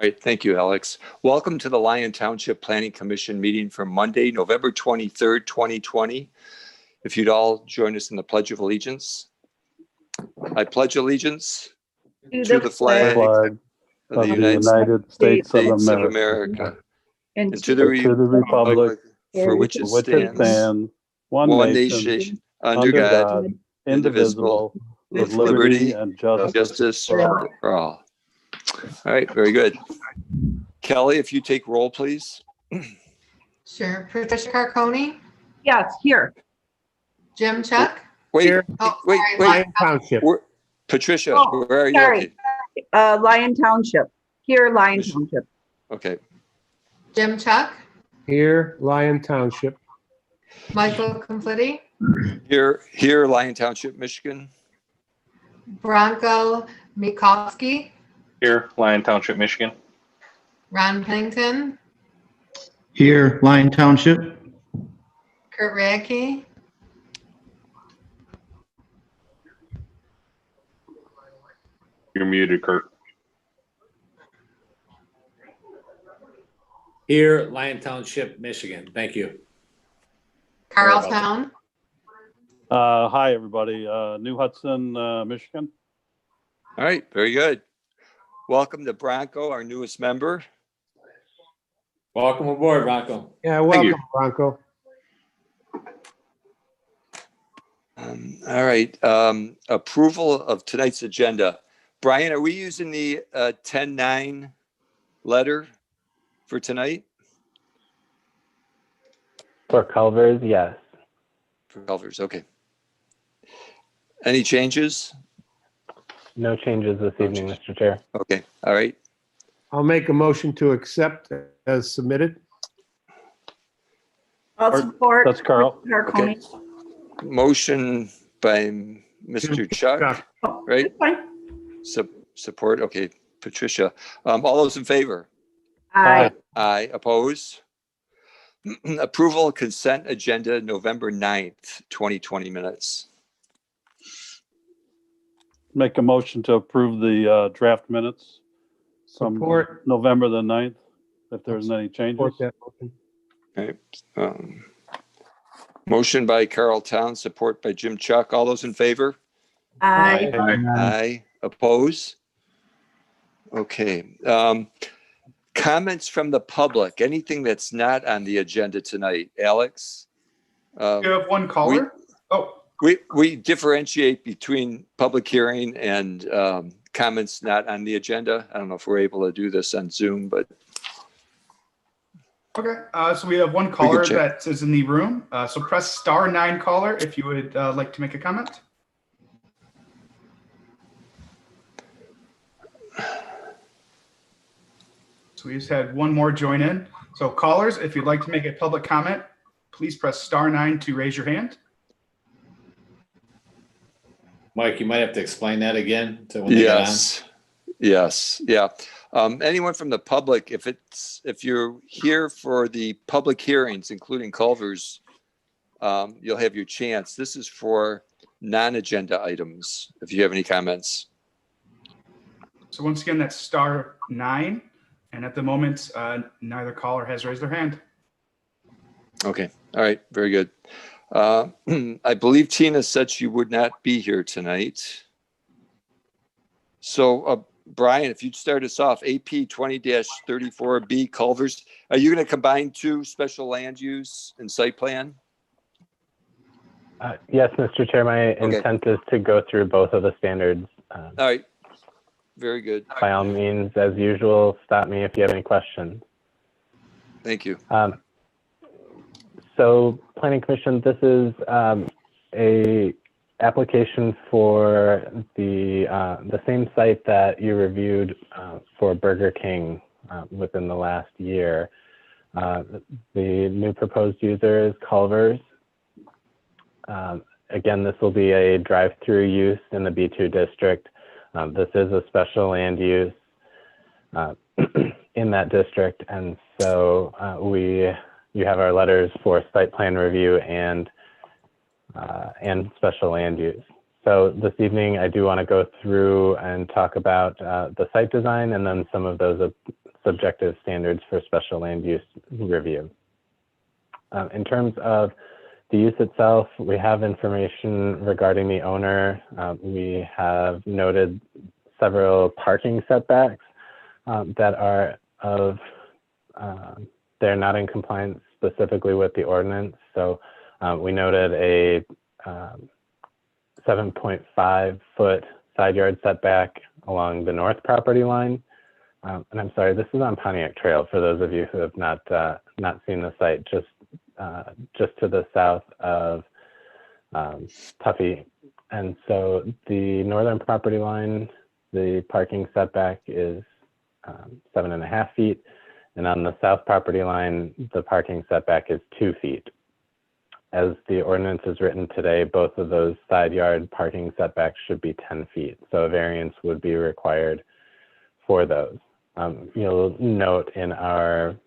right, thank you, Alex. Welcome to the Lyon Township Planning Commission meeting for Monday, November 23rd, 2020. If you'd all join us in the Pledge of Allegiance. I pledge allegiance to the flag of the United States of America and to the republic for which it stands, one nation, under God, indivisible, with liberty and justice for all. All right, very good. Kelly, if you take roll, please. Sure. Patricia Carconi, Yes, here. Jim Chuck. Wait, Here. wait. Lyon Township. Patricia, Oh, where are you sorry. located? Lyon Township. Here, Lyon Township. Okay. Jim Chuck, Here, Lyon Township. Michael Conflitti, Here, Lyon Township, Michigan. Bronco Mikulski, Here, Lyon Township, Michigan. Ron Pennington, Here, Lyon Township. Kurt Radke, You're muted, Kurt. Here, Lyon Township, Michigan. Thank you. Carlstown, Hi, everybody. New Hudson, Michigan. All right, very good. Welcome to Bronco, our newest member. Welcome aboard, Bronco. Yeah, Thank you. welcome, Bronco. All right, approval of tonight's agenda. Brian, are we using the 10-9 letter for tonight? For Culver's, yes. For Culver's, okay. Any changes? No changes this evening, Mr. Chair. Okay, all right. I'll make a motion to accept as submitted. I'll support. That's Carl. Carconi. Motion by Mr. Chuck, Oh, right? it's fine. Support, okay. Patricia, all those in favor? Aye. Aye, oppose? Approval consent agenda, November 9th, 2020 minutes. Make a motion to approve the draft minutes from Support. November the 9th, if there's any changes. Support that motion. Okay. Motion by Carl Town, support by Jim Chuck. All those in favor? Aye. Aye. Oppose? Okay. Comments from the public, anything that's not on the agenda tonight. Alex? You have one caller? We differentiate between public hearing and comments not on the agenda. I don't know if we're able to do this on Zoom, but Okay, so we have one caller that is in the room. So press *9 caller if you would like to make a comment. So we just had one more join in. So callers, if you'd like to make a public comment, please press *9 to raise your hand. Mike, you might have to explain that again to when they get on. Yes, yeah. Anyone from the public, if you're here for the public hearings, including Culver's, you'll have your chance. This is for non-agenda items, if you have any comments. So once again, that's *9. And at the moment, neither caller has raised their hand. Okay, all right, very good. I believe Tina said she would not be here tonight. So, Brian, if you'd start us off, AP 20-34B Culvers, are you going to combine two special land use and site plan? Yes, Mr. Chair, my intent is to go through both of the standards. All right, very good. By all means, as usual, stop me if you have any questions. Thank you. So, Planning Commission, this is a application for the same site that you reviewed for Burger King within the last year. The new proposed user is Culver's. Again, this will be a drive-through use in the B2 district. This is a special land use in that district, and so you have our letters for site plan review and special land use. So this evening, I do want to go through and talk about the site design and then some of those subjective standards for special land use review. In terms of the use itself, we have information regarding the owner. We have noted several parking setbacks that are they're not in compliance specifically with the ordinance. So we noted a 7.5 foot side yard setback along the north property line. And I'm sorry, this is on Pontiac Trail for those of you who have not seen the site, just to the south of Tuffy. And so the northern property line, the parking setback is 7.5 feet. And on the south property line, the parking setback is 2 feet. As the ordinance is written today, both of those side yard parking setbacks should be 10 feet. So a variance would be required for those. You'll note in our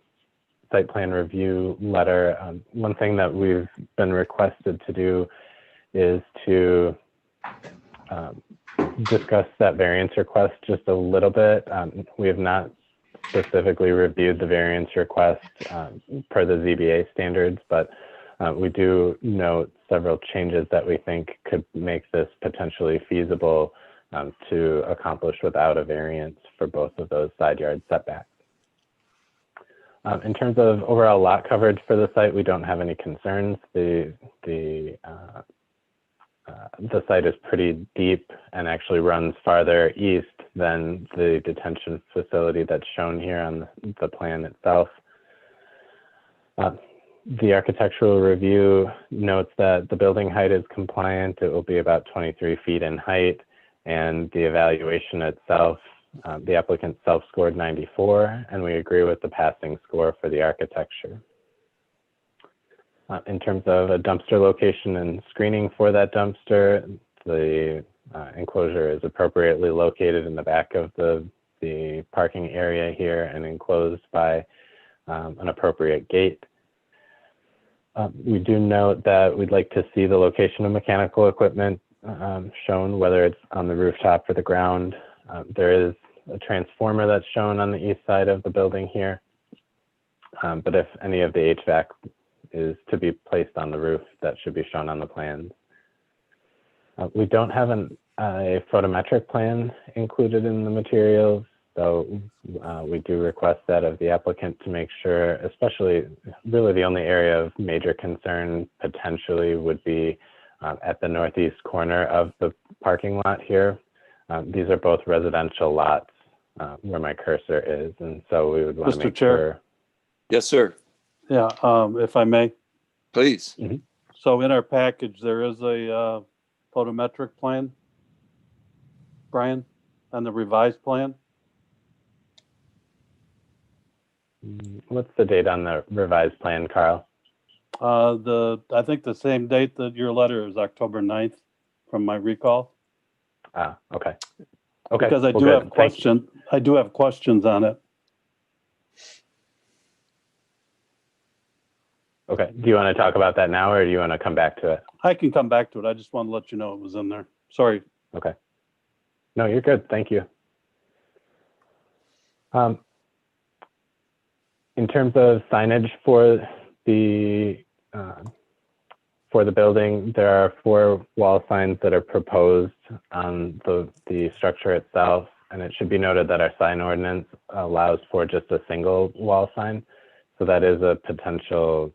site plan review letter, one thing that we've been requested to do is to discuss that variance request just a little bit. We have not specifically reviewed the variance request per the ZBA standards, but we do note several changes that we think could make this potentially feasible to accomplish without a variance for both of those side yard setbacks. In terms of overall lot coverage for the site, we don't have any concerns. The site is pretty deep and actually runs farther east than the detention facility that's shown here on the plan itself. The architectural review notes that the building height is compliant. It will be about 23 feet in height, and the evaluation itself, the applicant self-scored 94, and we agree with the passing score for the architecture. In terms of a dumpster location and screening for that dumpster, the enclosure is appropriately located in the back of the parking area here and enclosed by an appropriate gate. We do note that we'd like to see the location of mechanical equipment shown, whether it's on the rooftop or the ground. There is a transformer that's shown on the east side of the building here. But if any of the HVAC is to be placed on the roof, that should be shown on the plans. We don't have a photometric plan included in the materials, so we do request that of the applicant to make sure, especially really the only area of major concern potentially would be at the northeast corner of the parking lot here. These are both residential lots where my cursor is, and so we would want to Mr. make Chair. sure. Yes, sir. Yeah, if I may. Please. So in our package, there is a photometric plan, Brian, on the revised plan. What's the date on the revised plan, Carl? I think the same date that your letter is October 9th from my recall. Okay. Okay. Because I well, do good. have Thank you. questions on it. Okay. Do you want to talk about that now, or do you want to come back to it? I can come back to it. I just want to let you know it was in there. Sorry. Okay. No, you're good. Thank you. In terms of signage for the building, there are 4 wall signs that are proposed on the structure itself, and it should be noted that our sign ordinance allows for just a single wall sign. So that is a potential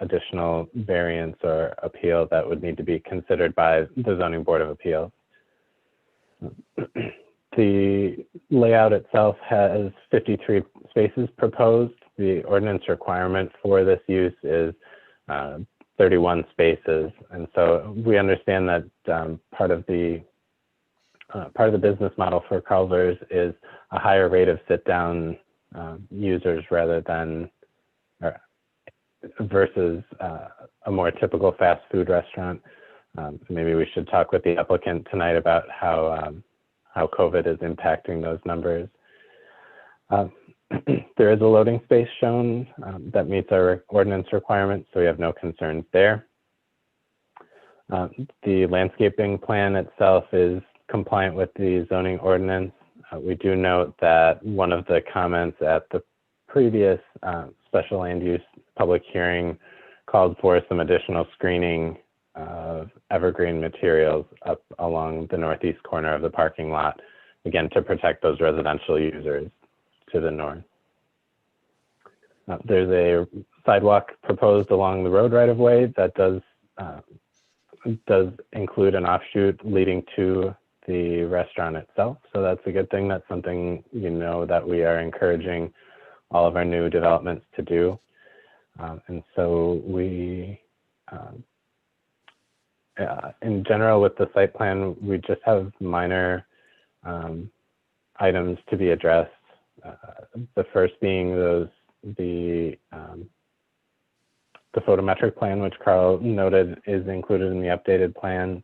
additional variance or appeal that would need to be considered by the Zoning Board of Appeals. The layout itself has 53 spaces proposed. The ordinance requirement for this use is 31 spaces. And so we understand that part of the business model for Culver's is a higher rate of sit-down users rather than versus a more typical fast food restaurant. Maybe we should talk with the applicant tonight about how COVID is impacting those numbers. There is a loading space shown that meets our ordinance requirements, so we have no concerns there. The landscaping plan itself is compliant with the zoning ordinance. We do note that one of the comments at the previous special land use public hearing called for some additional screening of evergreen materials up along the northeast corner of the parking lot, again, to protect those residential users to the north. There's a sidewalk proposed along the road right of way that does include an offshoot leading to the restaurant itself. So that's a good thing. That's something, you know, that we are encouraging all of our new developments to do. And so we, in general with the site plan, we just have minor items to be addressed. The first being the photometric plan, which Carl noted is included in the updated plan.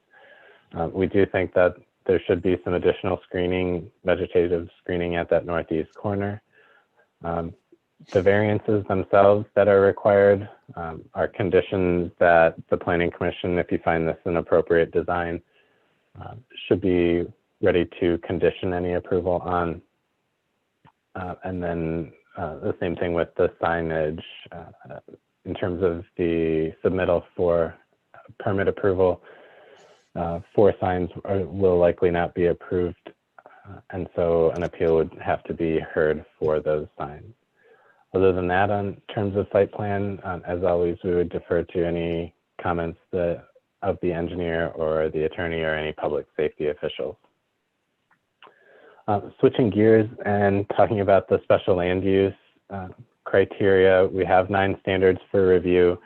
We do think that there should be some additional screening, vegetative screening at that northeast corner. The variances themselves that are required are conditions that the Planning Commission, if you find this an appropriate design, should be ready to condition any approval on. And then the same thing with the signage in terms of the submittal for permit approval. 4 signs will likely not be approved, and so an appeal would have to be heard for those signs. Other than that, on terms of site plan, as always, we would defer to any comments of the engineer or the attorney or any public safety officials. Switching gears and talking about the special land use criteria, we have 9 standards for review.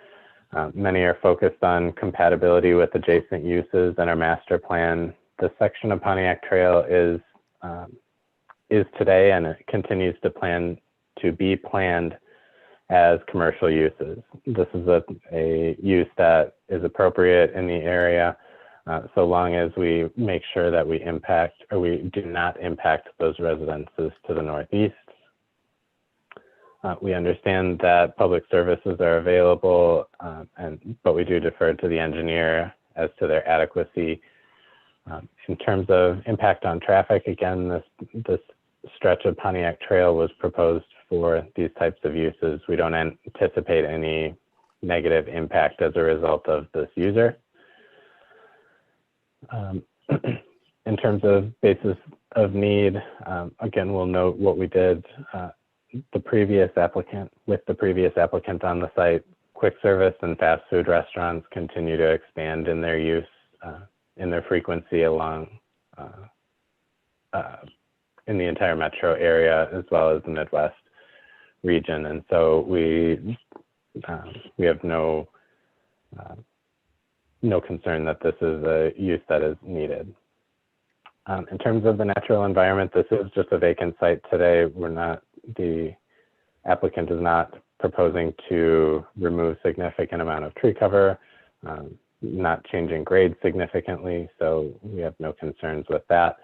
Many are focused on compatibility with adjacent uses and our master plan. The section of Pontiac Trail is today, and it continues to be planned as commercial uses. This is a use that is appropriate in the area, so long as we make sure that we do not impact those residences to the northeast. We understand that public services are available, but we do defer to the engineer as to their adequacy. In terms of impact on traffic, again, this stretch of Pontiac Trail was proposed for these types of uses. We don't anticipate any negative impact as a result of this user. In terms of basis of need, again, we'll note what we did with the previous applicant on the site. Quick service and fast food restaurants continue to expand in their use, in their frequency along in the entire metro area as well as the Midwest region, and so we have no concern that this is a use that is needed. In terms of the natural environment, this is just a vacant site today. The applicant is not proposing to remove significant amount of tree cover, not changing grade significantly, so we have no concerns with that.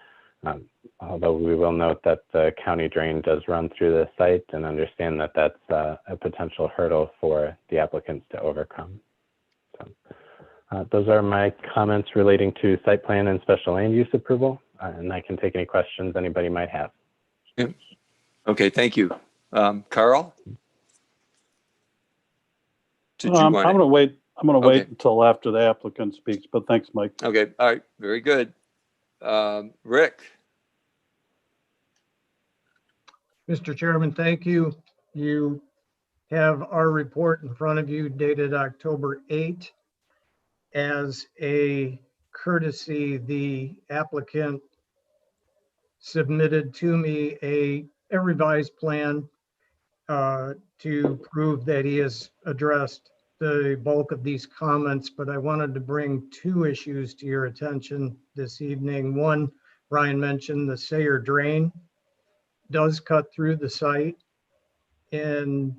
Although we will note that the county drain does run through the site and understand that that's a potential hurdle for the applicants to overcome. So, those are my comments relating to site plan and special land use approval, and I can take any questions anybody might have. Yeah. Okay, thank you. Carl? Did you I'm want going to wait. I'm going to wait Okay. until after the applicant speaks, but thanks, Mike. Okay, all right, very good. Rick? Mr. Chairman, thank you. You have our report in front of you dated October 8. As a courtesy, the applicant submitted to me a revised plan to prove that he has addressed the bulk of these comments, but I wanted to bring 2 issues to your attention this evening. One, Brian mentioned the Sayer drain does cut through the site, and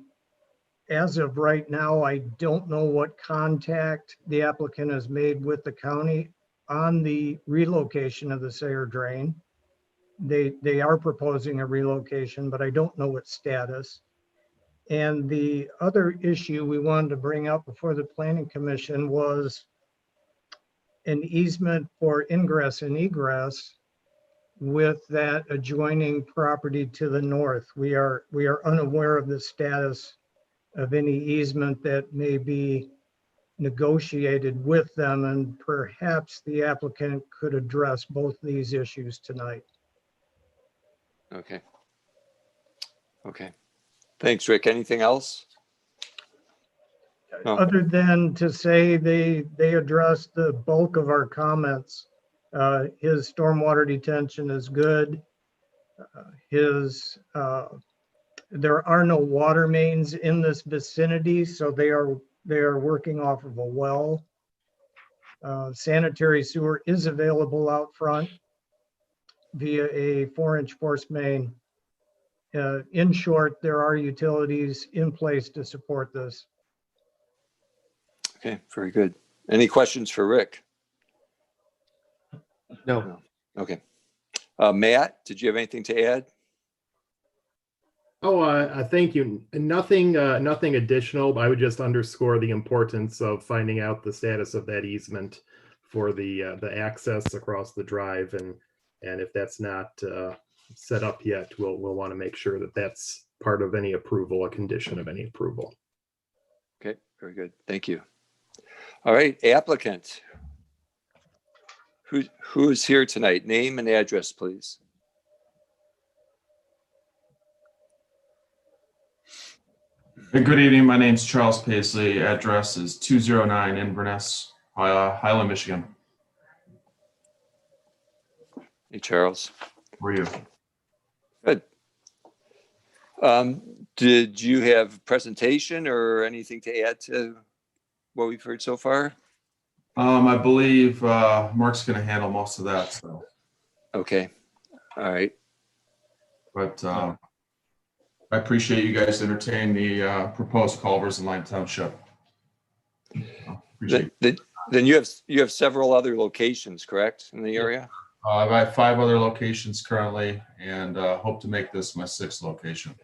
as of right now, I don't know what contact the applicant has made with the county on the relocation of the Sayer drain. They are proposing a relocation, but I don't know its status. And the other issue we wanted to bring up before the Planning Commission was an easement for ingress and egress with that adjoining property to the north. We are unaware of the status of any easement that may be negotiated with them, and perhaps the applicant could address both these issues tonight. Okay. Okay. Thanks, Rick. Anything else? No. Other than to say they addressed the bulk of our comments. His stormwater detention is good. There are no water mains in this vicinity, so they are working off of a well. Sanitary sewer is available out front via a 4-inch force main. In short, there are utilities in place to support this. Okay, very good. Any questions for Rick? No. Okay. Matt, did you have anything to add? Thank you. Nothing additional, but I would just underscore the importance of finding out the status of that easement for the access across the drive, and if that's not set up yet, we'll want to make sure that that's part of any approval, a condition of any approval. Okay, very good. Thank you. All right, applicant. Who is here tonight? Name and address, please. Good evening. My name's Charles Paisley. Address is 209 Inverness, Highland, Michigan. Hey, Charles. How are you? Good. Did you have a presentation or anything to add to what we've heard so far? I believe Mark's going to handle most of that. So. Okay. All right. But I appreciate you guys entertaining the proposed culverts in Lime Township. Then you have several other locations, correct, in the area? I have 5 other locations currently, and hope to make this my 6th location.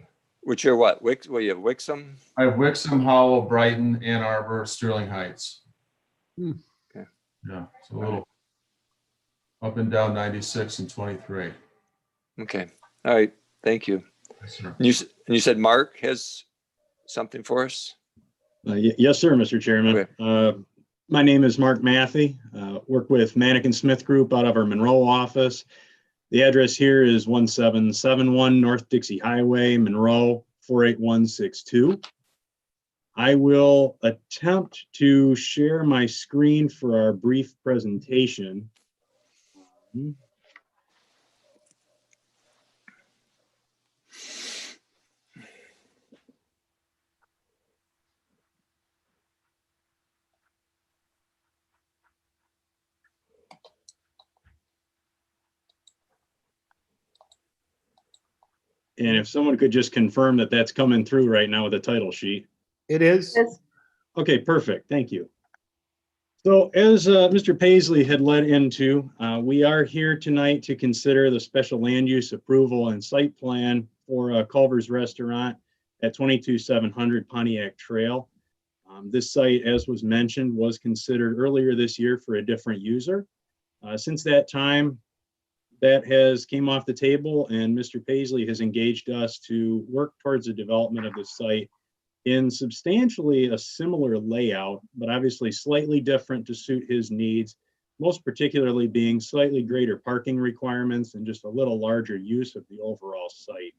Which are what? Well, you have Wixom? I have Wixom, Howell, Brighton, Ann Arbor, Sterling Heights. Okay. Yeah, it's a little up and down 96 and 23. Okay. All right. Thank you. Yes, sir. And you said Mark has something for us? Yes, sir, Mr. Chairman. Okay. My name is Mark Matthey. Work with Manikin Smith Group out of our Monroe office. The address here is 1771 North Dixie Highway, Monroe 48162. I will attempt to share my screen for our brief presentation. And if someone could just confirm that that's coming through right now with the title sheet. It is. Yes. Okay, perfect. Thank you. So as Mr. Paisley had led into, we are here tonight to consider the special land use approval and site plan for Culver's Restaurant at 22700 Pontiac Trail. This site, as was mentioned, was considered earlier this year for a different user. Since that time, that has came off the table, and Mr. Paisley has engaged us to work towards the development of the site in substantially a similar layout, but obviously slightly different to suit his needs, most particularly being slightly greater parking requirements and just a little larger use of the overall site.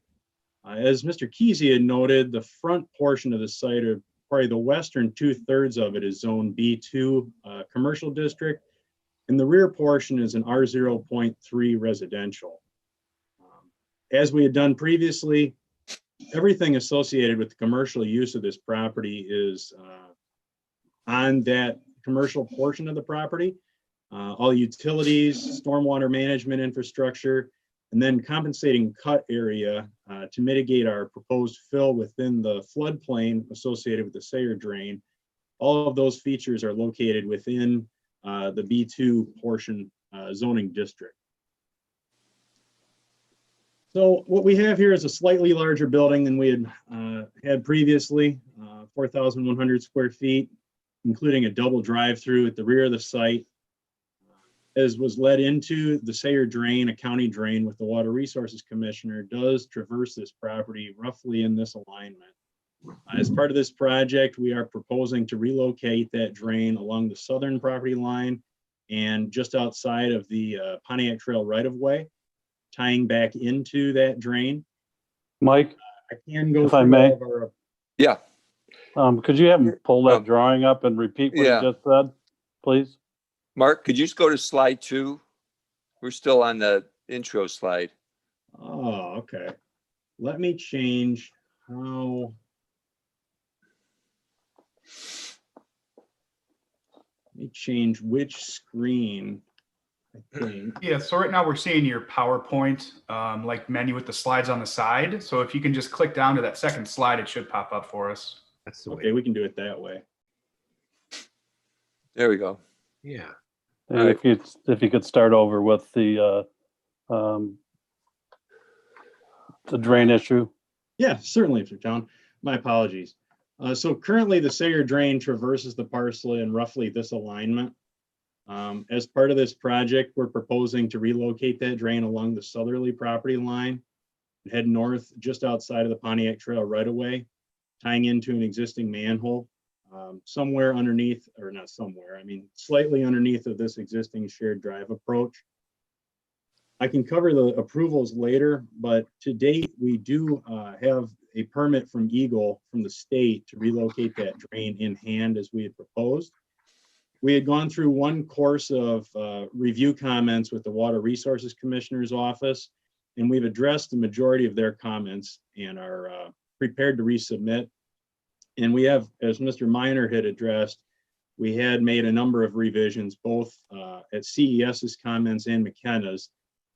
As Mr. Kesey had noted, the front portion of the site, or probably the western 2/3 of it, is zone B2 commercial district, and the rear portion is an R0.3 residential. As we had done previously, everything associated with the commercial use of this property is on that commercial portion of the property. All utilities, stormwater management infrastructure, and then compensating cut area to mitigate our proposed fill within the floodplain associated with the Sayre drain. All of those features are located within the B2 portion zoning district. So what we have here is a slightly larger building than we had previously, 4,100 square feet, including a double drive-through at the rear of the site. as was led into the Sayer drain, a county drain with the Water Resources Commissioner, does traverse this property roughly in this alignment. As part of this project, we are proposing to relocate that drain along the southern property line and just outside of the Pontiac Trail right-of-way, tying back into that drain. Mike, I can go if I through may. all of our, Yeah. Could you have him pull that drawing up and repeat what he Yeah. just said, please? Mark, could you just go to slide 2? We're still on the intro slide. oh, okay. Let me change how. Let me change which screen, I think. Yeah, so right now we're seeing your PowerPoint like menu with the slides on the side. So if you can just click down to that second slide, it should pop up for us. That's the way. Okay, we can do it that way. There we go. Yeah. And if you could start over with the drain issue. Yeah, certainly, Mr. John. My apologies. So currently the Sayer drain traverses the parcel in roughly this alignment. As part of this project, we're proposing to relocate that drain along the southerly property line, and head north just outside of the Pontiac Trail right away, tying into an existing manhole somewhere underneath, or not somewhere, I mean, slightly underneath of this existing shared drive approach. I can cover the approvals later, but to date, we do have a permit from Eagle from the state to relocate that drain in hand as we had proposed. We had gone through one course of review comments with the Water Resources Commissioner's office, and we've addressed the majority of their comments and are prepared to resubmit. And we have, as Mr. Minor had addressed, we had made a number of revisions, both at CES's comments and McKenna's.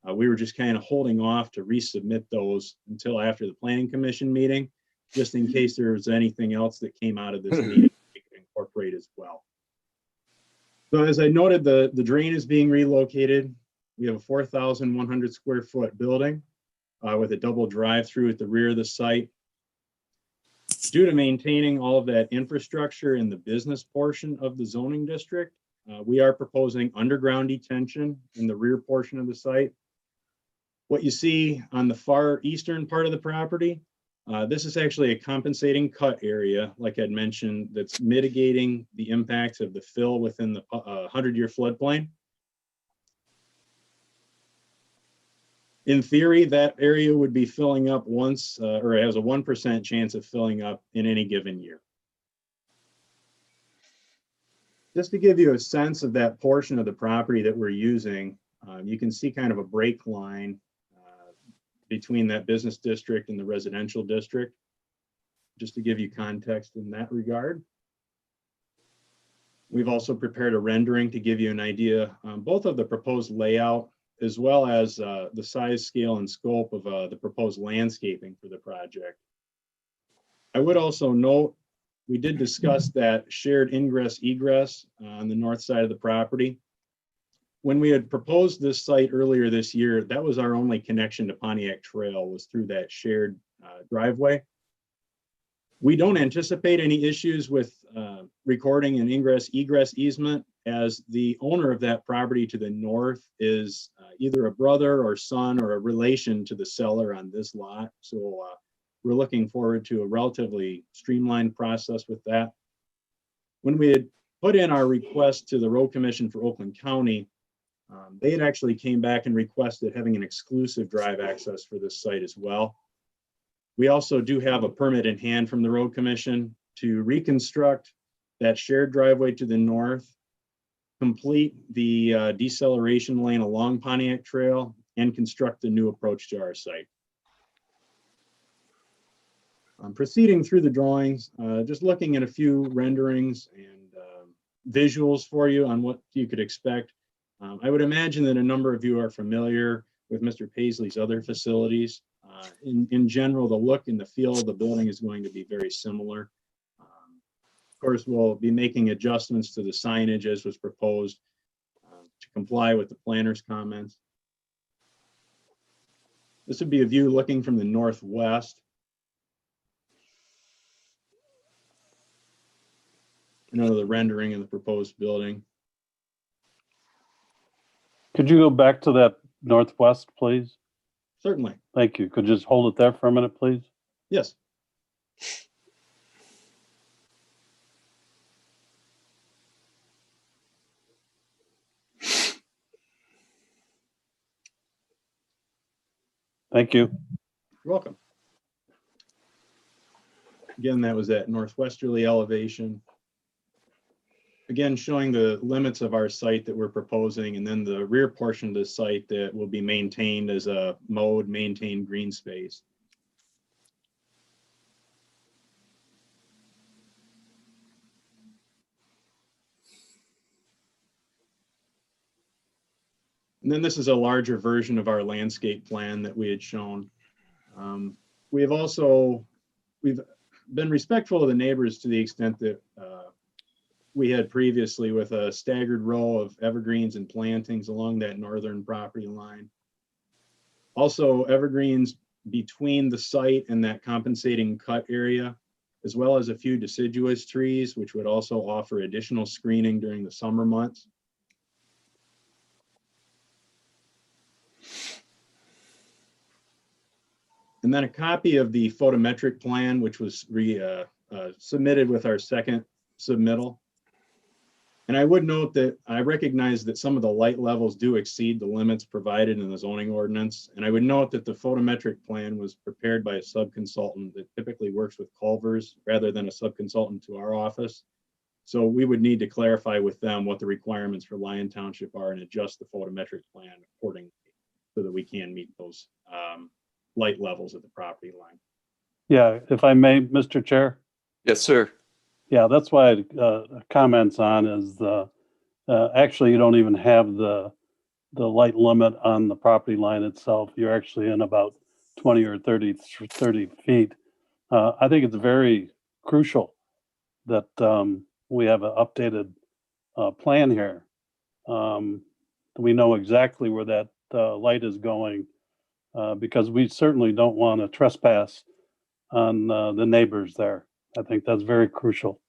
We were just kind of holding off to resubmit those until after the Planning Commission meeting, just in case there was anything else that came out of this meeting we could incorporate as well. So as I noted, the drain is being relocated. We have a 4,100 square foot building with a double drive-through at the rear of the site. Due to maintaining all of that infrastructure in the business portion of the zoning district, we are proposing underground detention in the rear portion of the site. What you see on the far eastern part of the property, this is actually a compensating cut area, like I'd mentioned, that's mitigating the impacts of the fill within the 100-year floodplain. In theory, that area would be filling up once, or has a 1% chance of filling up in any given year. Just to give you a sense of that portion of the property that we're using, you can see kind of a break line between that business district and the residential district, just to give you context in that regard. We've also prepared a rendering to give you an idea both of the proposed layout as well as the size, scale, and scope of the proposed landscaping for the project. I would also note, we did discuss that shared ingress egress on the north side of the property. When we had proposed this site earlier this year, that was our only connection to Pontiac Trail, was through that shared driveway. We don't anticipate any issues with recording an ingress egress easement, as the owner of that property to the north is either a brother or son or a relation to the seller on this lot. So we're looking forward to a relatively streamlined process with that. When we had put in our request to the Road Commission for Oakland County, they had actually came back and requested having an exclusive drive access for this site as well. We also do have a permit in hand from the Road Commission to reconstruct that shared driveway to the north, complete the deceleration lane along Pontiac Trail, and construct the new approach to our site. Proceeding through the drawings, just looking at a few renderings and visuals for you on what you could expect. I would imagine that a number of you are familiar with Mr. Paisley's other facilities. In general, the look and the feel of the building is going to be very similar. Of course, we'll be making adjustments to the signage as was proposed to comply with the planner's comments. This would be a view looking from the northwest. Another rendering of the proposed building. Could you go back to that northwest, please? Certainly. Thank you. Could you just hold it there for a minute, please? Yes. Thank you. You're welcome. Again, that was that northwesterly elevation. Again, showing the limits of our site that we're proposing, and then the rear portion of the site that will be maintained as a maintained green space. And then this is a larger version of our landscape plan that we had shown. We've been respectful of the neighbors to the extent that we had previously, with a staggered row of evergreens and plantings along that northern property line. Also, evergreens between the site and that compensating cut area, as well as a few deciduous trees, which would also offer additional screening during the summer months. And then a copy of the photometric plan, which was submitted with our second submittal. And I would note that I recognize that some of the light levels do exceed the limits provided in the zoning ordinance. And I would note that the photometric plan was prepared by a subconsultant that typically works with Culver's rather than a subconsultant to our office. So we would need to clarify with them what the requirements for Lyon Township are and adjust the photometric plan accordingly so that we can meet those light levels at the property line. Yeah, if I may, Mr. Chair. Yes, sir. Yeah, that's why comments on is actually you don't even have the light limit on the property line itself. You're actually in about 20 or 30 feet. I think it's very crucial that we have an updated plan here. We know exactly where that light is going because we certainly don't want to trespass on the neighbors there. I think that's very crucial.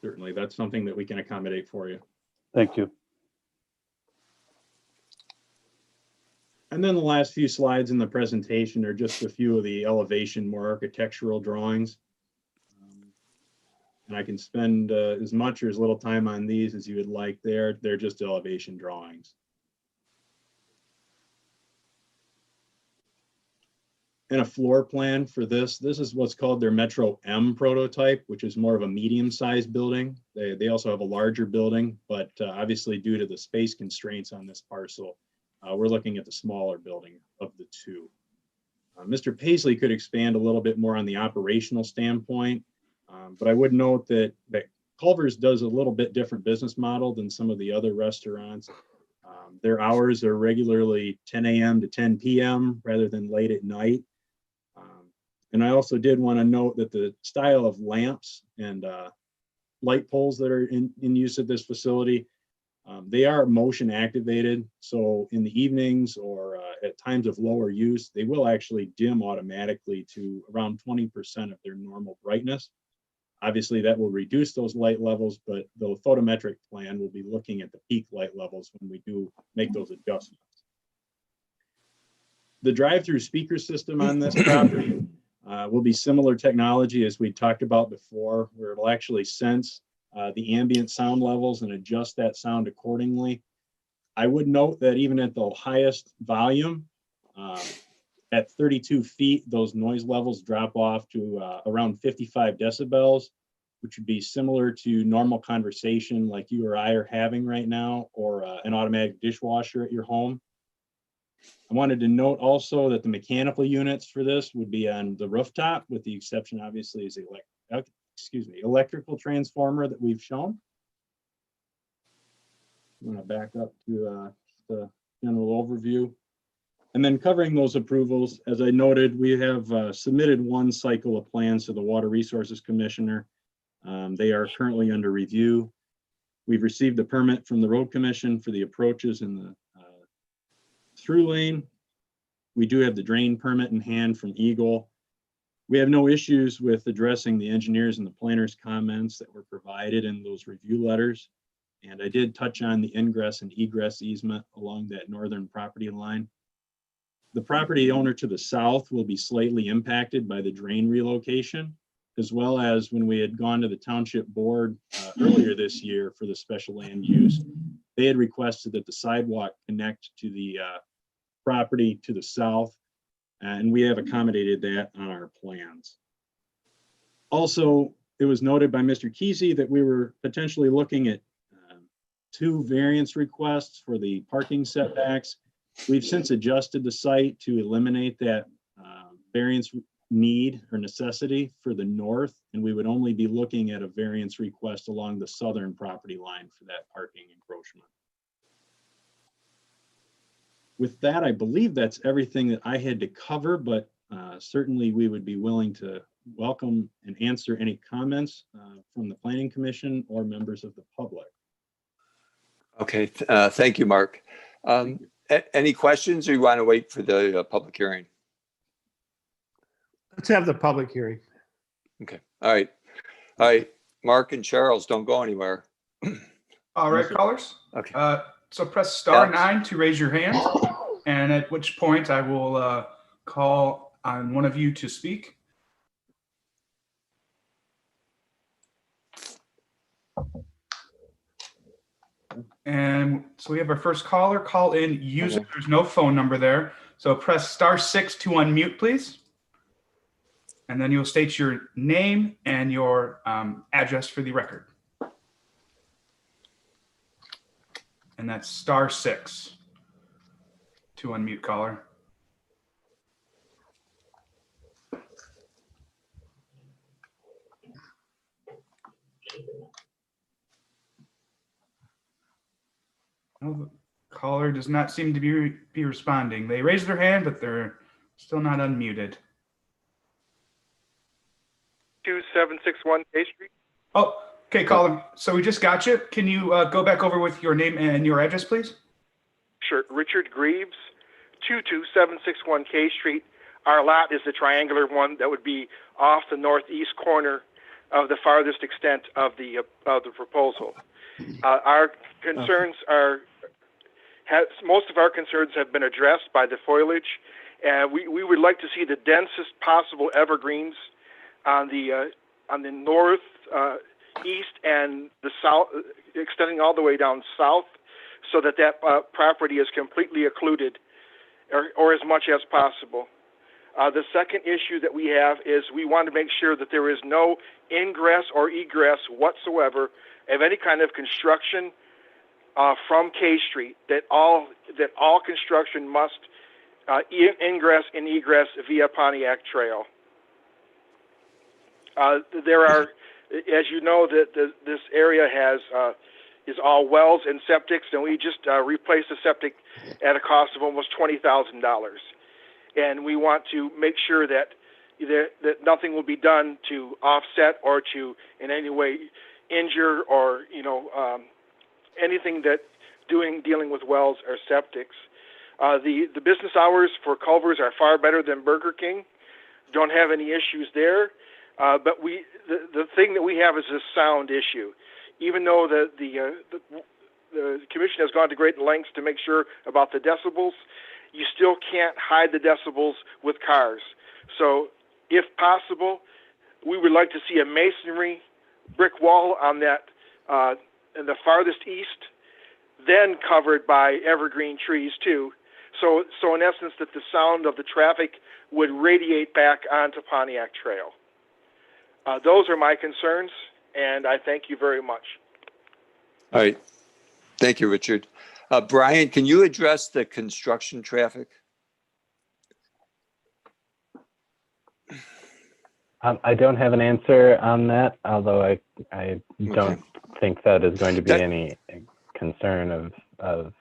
Certainly, that's something that we can accommodate for you. Thank you. And then the last few slides in the presentation are just a few of the elevation, more architectural drawings. And I can spend as much or as little time on these as you would like there. They're just elevation drawings. And a floor plan for this. This is what's called their Metro M prototype, which is more of a medium-sized building. They also have a larger building, but obviously due to the space constraints on this parcel, we're looking at the smaller building of the two. Mr. Paisley could expand a little bit more on the operational standpoint, but I would note that Culver's does a little bit different business model than some of the other restaurants. Their hours are regularly 10 a.m. to 10 p.m. rather than late at night. And I also did want to note that the style of lamps and light poles that are in use at this facility, they are motion activated. So in the evenings or at times of lower use, they will actually dim automatically to around 20% of their normal brightness. Obviously, that will reduce those light levels, but the photometric plan will be looking at the peak light levels when we do make those adjustments. The drive-through speaker system on this property will be similar technology as we talked about before, where it'll actually sense the ambient sound levels and adjust that sound accordingly. I would note that even at the highest volume, at 32 feet, those noise levels drop off to around 55 decibels, which would be similar to normal conversation like you or I are having right now, or an automatic dishwasher at your home. I wanted to note also that the mechanical units for this would be on the rooftop, with the exception, obviously, is the electrical transformer that we've shown. I'm going to back up to the general overview. And then covering those approvals, as I noted, we have submitted one cycle of plans to the Water Resources Commissioner. They are currently under review. We've received the permit from the Road Commission for the approaches in the through lane. We do have the drain permit in hand from Eagle. We have no issues with addressing the engineers and the planners' comments that were provided in those review letters. And I did touch on the ingress and egress easement along that northern property line. The property owner to the south will be slightly impacted by the drain relocation, as well as when we had gone to the township board earlier this year for the special land use, they had requested that the sidewalk connect to the property to the south, and we have accommodated that on our plans. Also, it was noted by Mr. Kesey that we were potentially looking at 2 variance requests for the parking setbacks. We've since adjusted the site to eliminate that variance need or necessity for the north, and we would only be looking at a variance request along the southern property line for that parking encroachment. With that, I believe that's everything that I had to cover, but certainly we would be willing to welcome and answer any comments from the Planning Commission or members of the public. Okay, thank you, Mark. Any questions, or you want to wait for the public hearing? Let's have the public hearing. Okay, all right. All right, Mark and Charles, don't go anywhere. All right, callers. Okay. So press star Yes. 9 to raise your hand, and at which point I will call on one of you to speak. And so we have our first caller. Call in user. Okay. There's no phone number there. So press star 6 to unmute, please. And then you'll state your name and your address for the record. And that's star 6 to unmute, caller. Oh, the caller does not seem to be responding. They raised their hand, but they're still not unmuted. 2761 K Street. Oh, okay, caller. So we just got you. Can you go back over with your name and your address, please? Sure. Richard Greaves, 22761 K Street. Our lot is the triangular one that would be off the northeast corner of the farthest extent of the proposal. Our concerns most of our concerns have been addressed by the foliage, and we would like to see the densest possible evergreens on the north, east, and the south, extending all the way down south, so that property is completely occluded, or as much as possible. The second issue that we have is we want to make sure that there is no ingress or egress whatsoever of any kind of construction from K Street. That all construction must ingress and egress via Pontiac Trail. There are, as you know, that this area is all wells and septics, and we just replaced the septic at a cost of almost $20,000. And we want to make sure that nothing will be done to offset or to in any way injure or anything that dealing with wells or septics. The business hours for Culver's are far better than Burger King. Don't have any issues there. But the thing that we have is a sound issue. Even though the commission has gone to great lengths to make sure about the decibels, you still can't hide the decibels with cars. So if possible, we would like to see a masonry brick wall on that in the farthest east, then covered by evergreen trees too. So in essence, that the sound of the traffic would radiate back onto Pontiac Trail. Those are my concerns, and I thank you very much. All right. Thank you, Richard. Brian, can you address the construction traffic? I don't have an answer on that, although I don't think that is going to be any concern of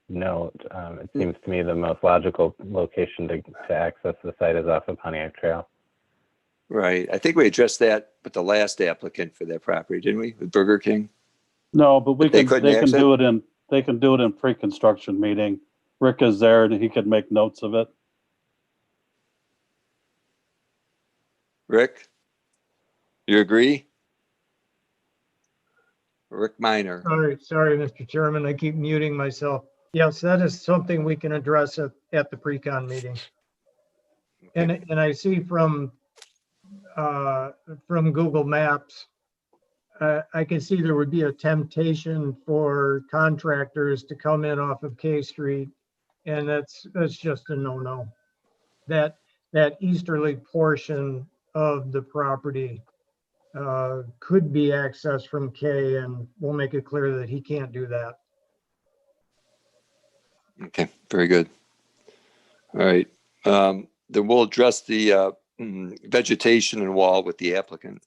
note. It seems to me the most logical location to access the site is off of Pontiac Trail. Right. I think we addressed that with the last applicant for that property, didn't we? With Burger King? No, but they can do it in pre-construction meeting. Rick is there and he could make notes of it. Rick, you agree? Rick Minor. Sorry, Mr. Chairman, I keep muting myself. Yes, that is something we can address at the pre-con meeting. And I see from Google Maps, I can see there would be a temptation for contractors to come in off of K Street, and that's just a no-no. That easterly portion of the property could be accessed from K, and we'll make it clear that he can't do that. Okay, very good. All right. Then we'll address the vegetation and wall with the applicant.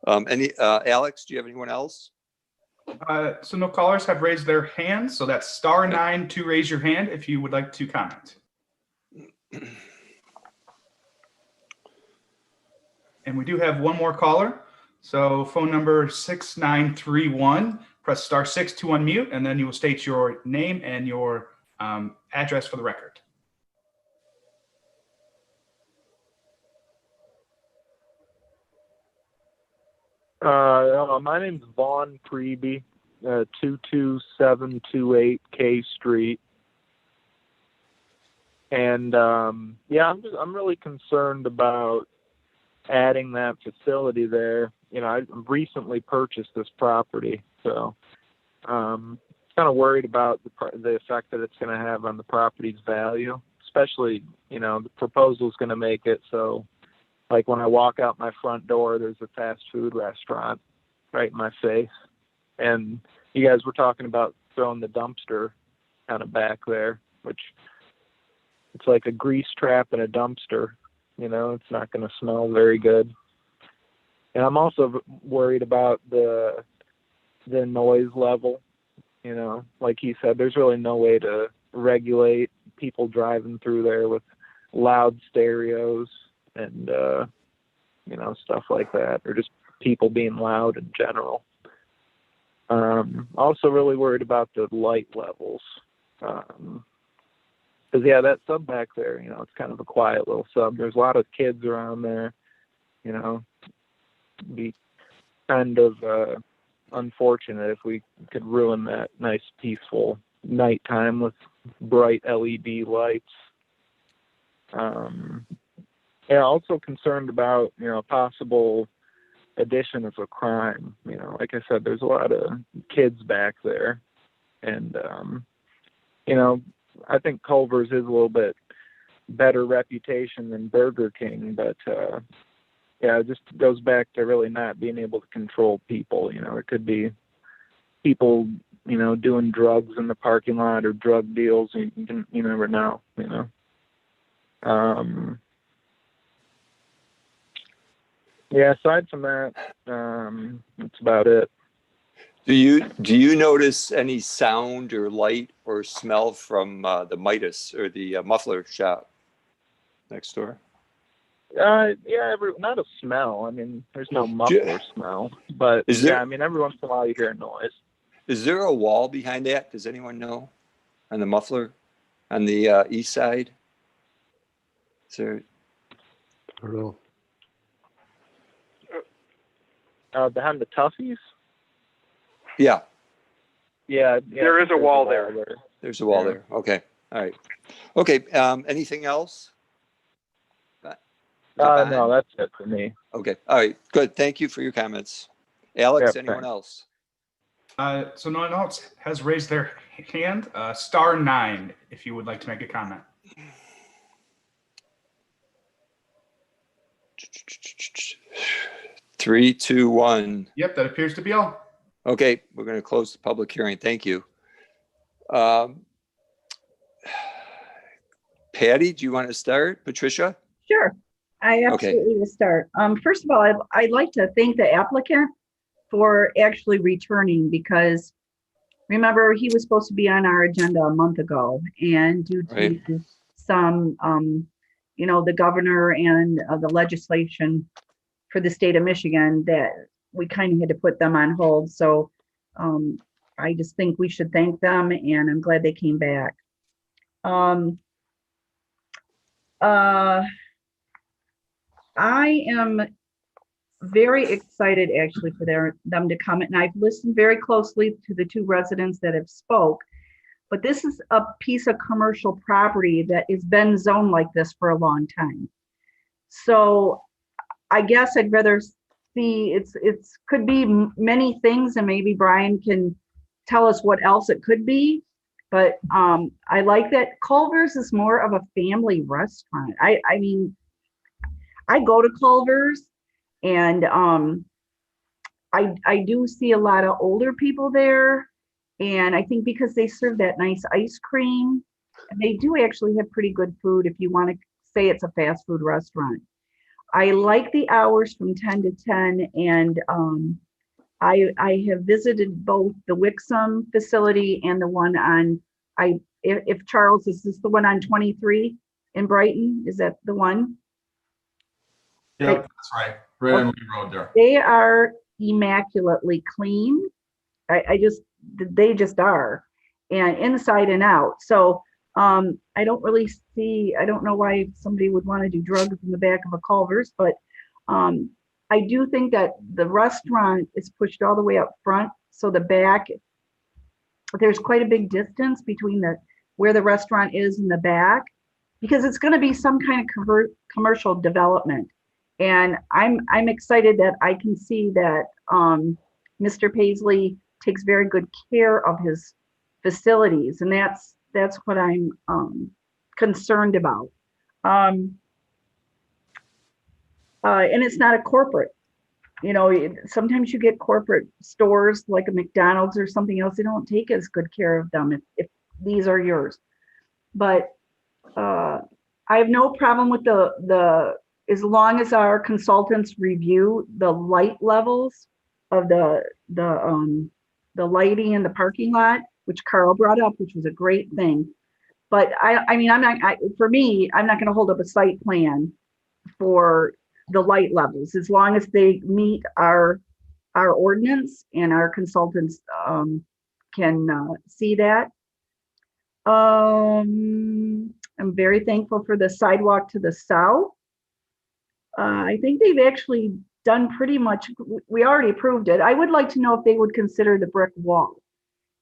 Alex, do you have anyone else? So no callers have raised their hands. So that's *9 to raise your hand if you would like to comment. And we do have one more caller. So phone number 6931, press *6 to unmute, and then you will state your name and your address for the record. My name's Vaughn Preby, 22728 K Street. And yeah, I'm really concerned about adding that facility there. You know, I recently purchased this property, so kind of worried about the effect that it's going to have on the property's value, especially, you know, the proposal is going to make it so, like, when I walk out my front door, there's a fast food restaurant right in my face. And you guys were talking about throwing the dumpster kind of back there, which it's like a grease trap in a dumpster. You know, it's not going to smell very good. And I'm also worried about the noise level. You know, like he said, there's really no way to regulate people driving through there with loud stereos and, you know, stuff like that, or just people being loud in general. Also really worried about the light levels. Because, yeah, that sub back there, you know, it's kind of a quiet little sub. There's a lot of kids around there, you know. Be kind of unfortunate if we could ruin that nice, peaceful nighttime with bright LED lights. Yeah, also concerned about, you know, possible addition of a crime. You know, like I said, there's a lot of kids back there. And, you know, I think Culver's is a little bit better reputation than Burger King, but, yeah, it just goes back to really not being able to control people. You know, it could be people, you know, doing drugs in the parking lot or drug deals. You never know, you know. Yeah, aside from that, that's about it. Do you notice any sound or light or smell from the Midas or the muffler shop next door? Yeah, not a smell. I mean, there's no muffler smell, but I mean, every once in a while you hear a noise. Is there a wall behind that? Does anyone know? On the muffler, on the east side? Is there? I don't know. Behind the Toughies? Yeah. Yeah. There is a wall there. There's a wall there. Okay. All right. Okay. Anything else? No, that's it for me. Okay. All right. Good. Thank you for your comments. Alex, Yeah, anyone thanks. else? So no one else has raised their hand. *9 if you would like to make a comment. Three, two, one. Yep, that appears to be all. Okay, we're going to close the public hearing. Thank you. Patty, do you want to start? Patricia? Sure, I absolutely will start. First of all, I'd like to thank the applicant for actually returning, because remember, he was supposed to be on our agenda a month ago, and due to some, you know, the governor and the legislation for the state of Michigan, that we kind of had to put them on hold. So I just think we should thank them, and I'm glad they came back. I am very excited actually for them to come. And I've listened very closely to the two residents that have spoke. But this is a piece of commercial property that has been zoned like this for a long time. So I guess I'd rather see it's could be many things, and maybe Brian can tell us what else it could be. But I like that Culver's is more of a family restaurant. I mean, I go to Culver's, and I do see a lot of older people there. And I think because they serve that nice ice cream, and they do actually have pretty good food if you want to say it's a fast food restaurant. I like the hours from 10 to 10, and I have visited both the Wixom facility and the one on, if Charles, is this the one on 23 in Brighton? Is that the one? Yep, that's right. Right on Lee Road there. They are immaculately clean. They just are, and inside and out. So I don't really see, I don't know why somebody would want to do drugs in the back of a Culver's, but I do think that the restaurant is pushed all the way up front. So the back, there's quite a big distance between where the restaurant is in the back, because it's going to be some kind of commercial development. And I'm excited that I can see that Mr. Paisley takes very good care of his facilities, and that's what I'm concerned about. And it's not a corporate, you know, sometimes you get corporate stores like a McDonald's or something else, they don't take as good care of them if these are yours. But I have no problem with the as long as our consultants review the light levels of the lighting in the parking lot, which Carl brought up, which was a great thing. But I mean, I'm not going to hold up a site plan for the light levels as long as they meet our ordinance and our consultants can see that. I'm very thankful for the sidewalk to the south. I think they've actually done pretty much, we already approved it. I would like to know if they would consider the brick wall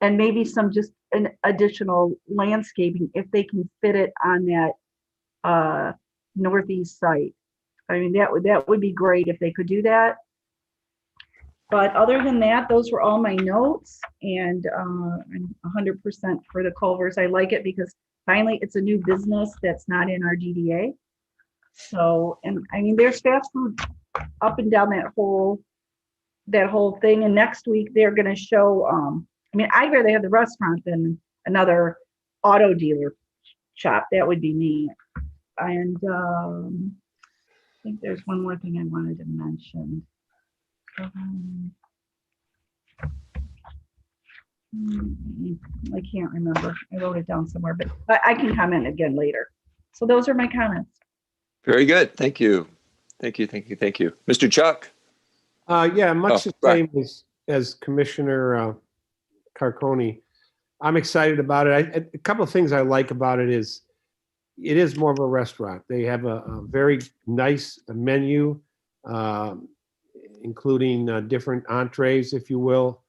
and maybe some just an additional landscaping if they can fit it on that northeast site. I mean, that would be great if they could do that. But other than that, those were all my notes, and I'm 100% for the Culvers. I like it because finally it's a new business that's not in our DDA. So, and I mean, there's fast food up and down that whole thing. And next week they're going to show, I mean, I'd rather have the restaurant than another auto dealer shop. That would be me. And I think there's one more thing I wanted to mention. I can't remember. I wrote it down somewhere, but I can comment again later. So those are my comments. Very good. Thank you. Thank you. Mr. Chuck? Yeah, much the same as Commissioner Carconi. I'm excited about it. A couple of things I like about it is more of a restaurant. They have a very nice menu, including different entrees, if you will.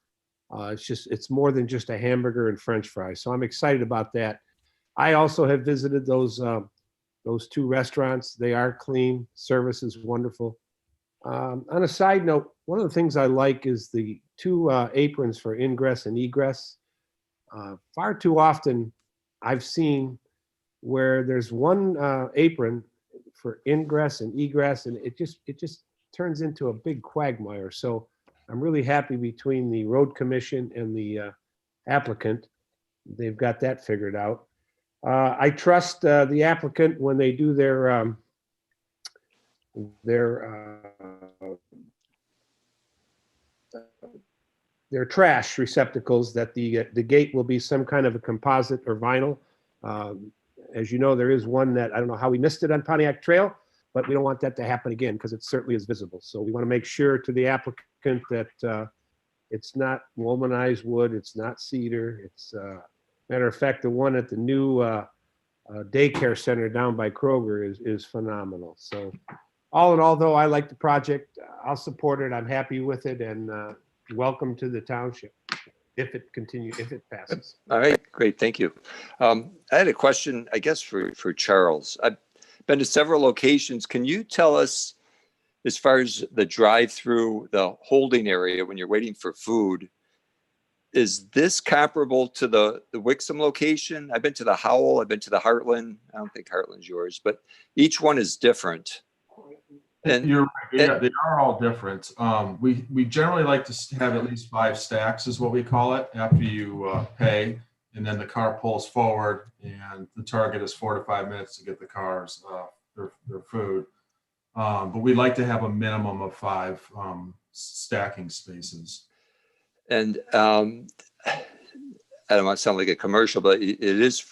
It's more than just a hamburger and French fries. So I'm excited about that. I also have visited those two restaurants. They are clean. Service is wonderful. On a side note, one of the things I like is the two aprons for ingress and egress. Far too often I've seen where there's one apron for ingress and egress, and it just turns into a big quagmire. So I'm really happy between the road commission and the applicant. They've got that figured out. I trust the applicant when they do their trash receptacles, that the gate will be some kind of a composite or vinyl. As you know, there is one that I don't know how we missed it on Pontiac Trail, but we don't want that to happen again because it certainly is visible. So we want to make sure to the applicant that it's not womanized wood, it's not cedar. It's matter of fact, the one at the new daycare center down by Kroger is phenomenal. So all in all, though, I like the project. I'll support it. I'm happy with it, and welcome to the township if it passes. All right, great, thank you. I had a question, I guess, for Charles. I've been to several locations. Can you tell us, as far as the drive-through, the holding area when you're waiting for food, is this comparable to the Wixom location? I've been to the Howell, I've been to the Heartland. I don't think Heartland's yours, but each one is different. And you're right. Yeah, they are all different. We generally like to have at least 5 stacks, is what we call it, after you pay, and then the car pulls forward, and the target is 4 to 5 minutes to get the cars their food. But we'd like to have a minimum of 5 stacking spaces. And I don't want to sound like a commercial, but it is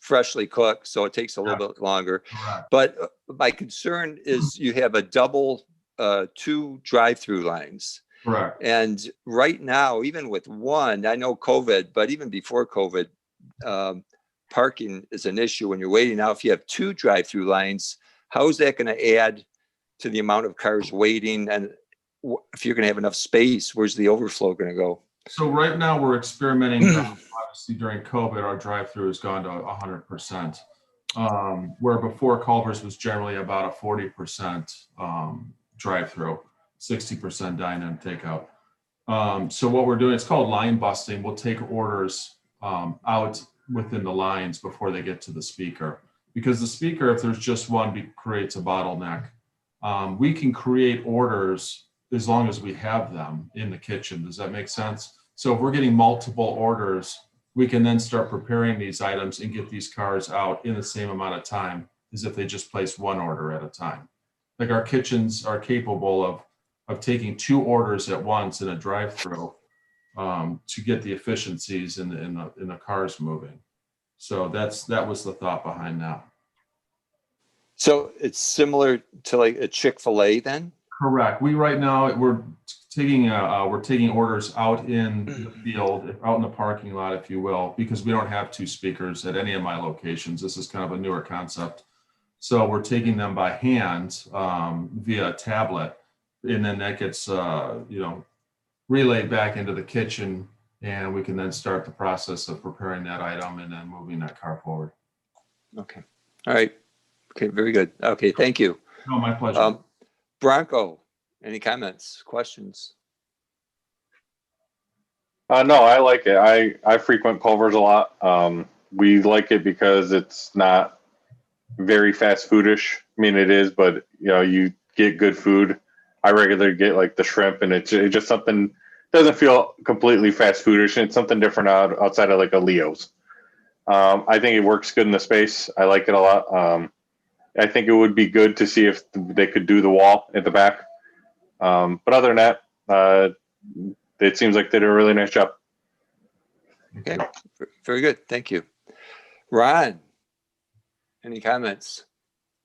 freshly cooked, so it takes a little bit longer. Correct. But my concern is you have a double 2 drive-through lines. Correct. And right now, even with one, I know COVID, but even before COVID, parking is an issue when you're waiting. Now, if you have 2 drive-through lines, how is that going to add to the amount of cars waiting? And if you're going to have enough space, where's the overflow going to go? So right now we're experimenting. Obviously, during COVID, our drive-through has gone to 100%, where before Culver's was generally about a 40% drive-through, 60% dine-in takeout. So what we're doing, it's called line busting. We'll take orders out within the lines before they get to the speaker, because the speaker, if there's just one, creates a bottleneck. We can create orders as long as we have them in the kitchen. Does that make sense? So if we're getting multiple orders, we can then start preparing these items and get these cars out in the same amount of time as if they just place one order at a time. Like, our kitchens are capable of taking 2 orders at once in a drive-through to get the efficiencies in the cars moving. So that was the thought behind that. So it's similar to like a Chick-fil-A then? Correct. Right now we're taking orders out in the field, out in the parking lot, if you will, because we don't have 2 speakers at any of my locations. This is kind of a newer concept. So we're taking them by hand via a tablet, and then that gets relayed back into the kitchen, and we can then start the process of preparing that item and then moving that car forward. Okay. All right. Okay. Very good. Okay. Thank you. No, my pleasure. Bronco, any comments, questions? No, I like it. I frequent Culver's a lot. We like it because it's not very fast foodish. I mean, it is, but you get good food. I regularly get like the shrimp, and it's just something, doesn't feel completely fast foodish. And it's something different outside of like a Leo's. I think it works good in the space. I like it a lot. I think it would be good to see if they could do the wall at the back. But other than that, it seems like they did a really nice job. Okay, very good. Thank you. Ron, any comments?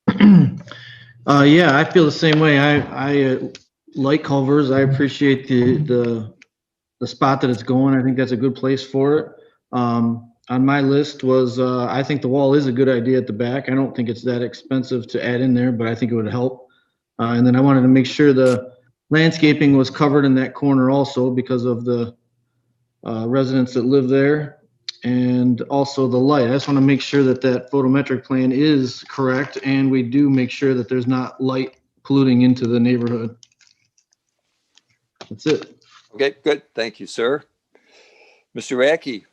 Yeah, I feel the same way. I like Culver's. I appreciate the spot that it's going. I think that's a good place for it. On my list was, I think the wall is a good idea at the back. I don't think it's that expensive to add in there, but I think it would help. And then I wanted to make sure the landscaping was covered in that corner also because of the residents that live there, and also the light. I just want to make sure that that photometric plan is correct, and we do make sure that there's not light polluting into the neighborhood. That's it. Okay, good. Thank you, sir. Mr. Racky.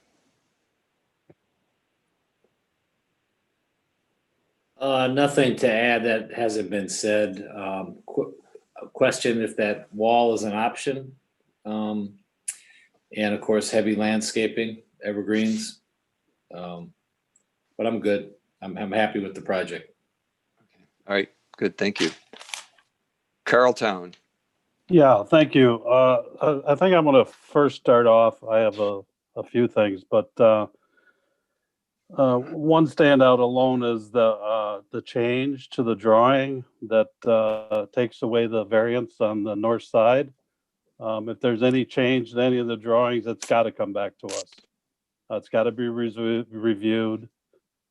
Nothing to add that hasn't been said. Question if that wall is an option. And of course, heavy landscaping, evergreens. But I'm good. I'm happy with the project. Okay. All right, good. Thank you. Carltown. Yeah, thank you. I think I'm going to first start off. I have a few things, but one standout alone is the change to the drawing that takes away the variance on the north side. If there's any change to any of the drawings, it's got to come back to us. It's got to be reviewed.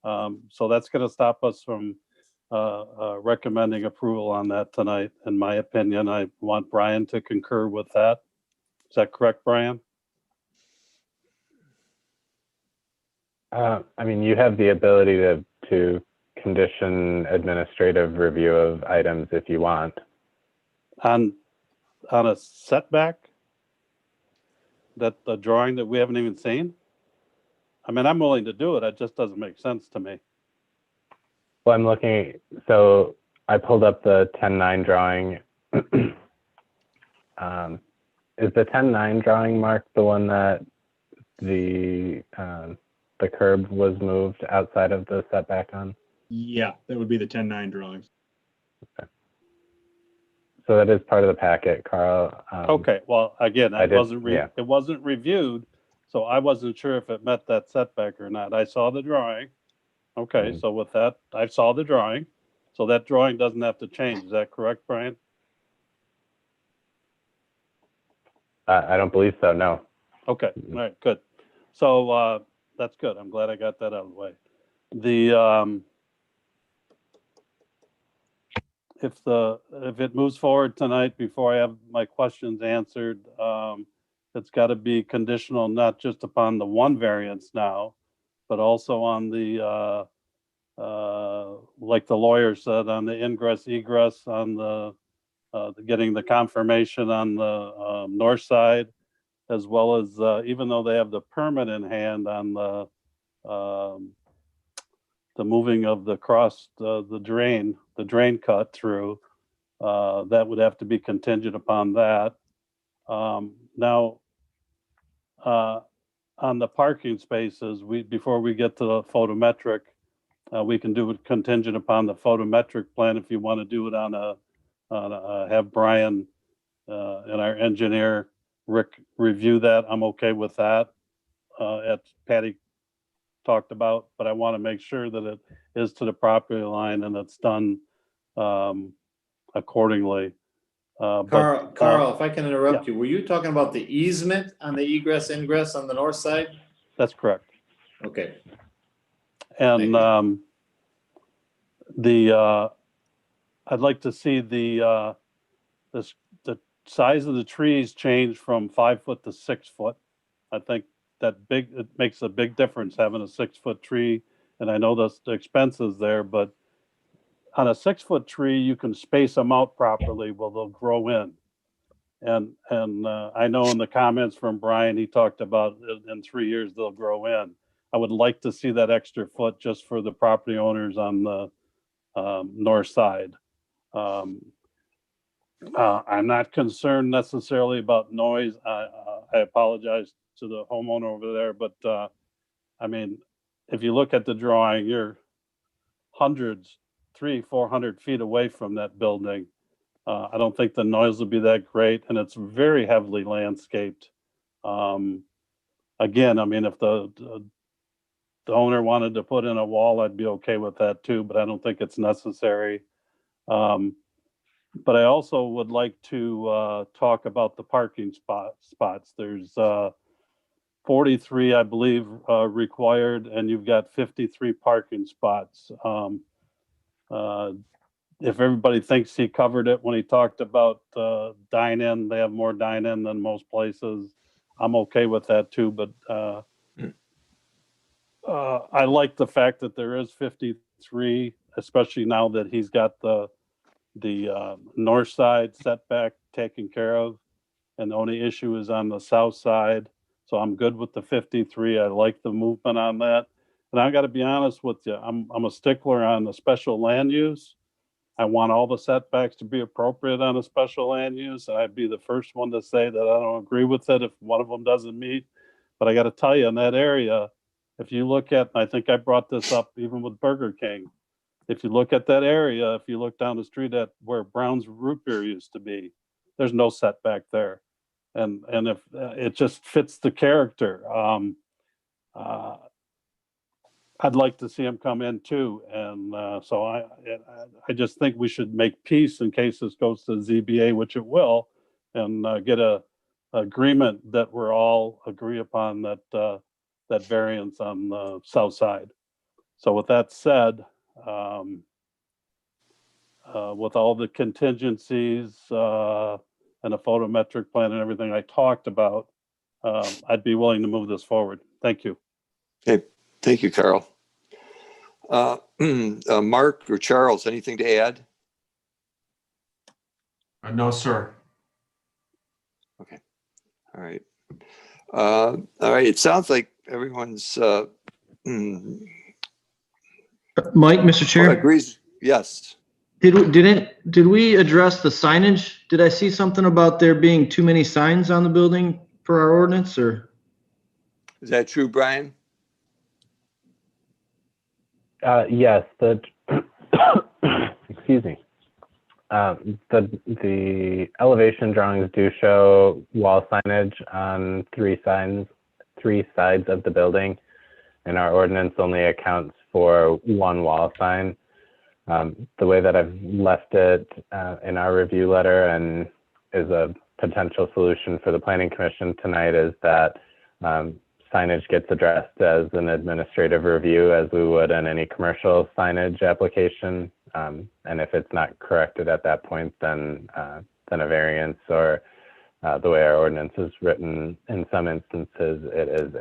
So that's going to stop us from recommending approval on that tonight, in my opinion. I want Brian to concur with that. Is that correct, Brian? I mean, you have the ability to condition administrative review of items if you want. On a setback? That the drawing that we haven't even seen? I mean, I'm willing to do it. It just doesn't make sense to me. Well, I'm looking, so I pulled up the 10-9 drawing. Is the 10-9 drawing, Mark, the one that the curb was moved outside of the setback on? Yeah, that would be the 10-9 drawings. Okay. So that is part of the packet, Carl. Okay, well, again, I it did- wasn't yeah. it wasn't reviewed, so I wasn't sure if it met that setback or not. I saw the drawing. Okay, so with that, I saw the drawing. So that drawing doesn't have to change. Is that correct, Brian? I don't believe so, no. Okay, all right, good. So that's good. I'm glad I got that out of the way. The if it moves forward tonight before I have my questions answered, it's got to be conditional not just upon the one variance now, but also on the like the lawyer said, on the ingress egress, on the getting the confirmation on the north side, as well as even though they have the permit in hand on the moving of the cross, the drain cut through, that would have to be contingent upon that. Now, on the parking spaces, before we get to the photometric, we can do it contingent upon the photometric plan. If you want to do it on have Brian and our engineer Rick review that, I'm okay with that. As Patty talked about, but I want to make sure that it is to the property line and it's done accordingly. Carl, if I can interrupt you, were you talking about the easement on the egress ingress on the north side? That's correct. Okay. And I'd like to see the size of the trees change from 5 foot to 6 foot. I think it makes a big difference having a 6 foot tree. And I know the expenses there, but on a 6 foot tree, you can space them out properly. Well, they'll grow in. And I know in the comments from Brian, he talked about in 3 years, they'll grow in. I would like to see that extra foot just for the property owners on the north side. I'm not concerned necessarily about noise. I apologize to the homeowner over there, but I mean, if you look at the drawing, you're hundreds, 300-400 feet away from that building. I don't think the noise will be that great, and it's very heavily landscaped. Again, I mean, if the owner wanted to put in a wall, I'd be okay with that too, but I don't think it's necessary. But I also would like to talk about the parking spots. There's 43, I believe, required, and you've got 53 parking spots. If everybody thinks he covered it when he talked about dine-in, they have more dine-in than most places. I'm okay with that too, but I like the fact that there is 53, especially now that he's got the north side setback taken care of, and the only issue is on the south side. So I'm good with the 53. I like the movement on that. And I got to be honest with you, I'm a stickler on the special land use. I want all the setbacks to be appropriate on a special land use. And I'd be the first one to say that I don't agree with it if one of them doesn't meet. But I got to tell you, in that area, if you look at, and I think I brought this up even with Burger King, if you look at that area, if you look down the street at where Brown's Root Beer used to be, there's no setback there. And if it just fits the character, I'd like to see him come in too. And so I just think we should make peace in case this goes to ZBA, which it will, and get a agreement that we're all agree upon that that variance on the south side. So with that said, with all the contingencies and a photometric plan and everything I talked about, I'd be willing to move this forward. Thank you. Okay, thank you, Carl. Mark or Charles, anything to add? No, sir. Okay, all right. All right, it sounds like everyone's Mike, Mr. Chair, agrees. Yes. did we address the signage? Did I see something about there being too many signs on the building for our ordinance, or? Is that true, Brian? Yes, excuse me. The elevation drawings do show wall signage on three sides of the building, and our ordinance only accounts for one wall sign. The way that I've left it in our review letter and is a potential solution for the Planning Commission tonight is that signage gets addressed as an administrative review as we would in any commercial signage application. And if it's not corrected at that point, then a variance or the way our ordinance is written, in some instances, it is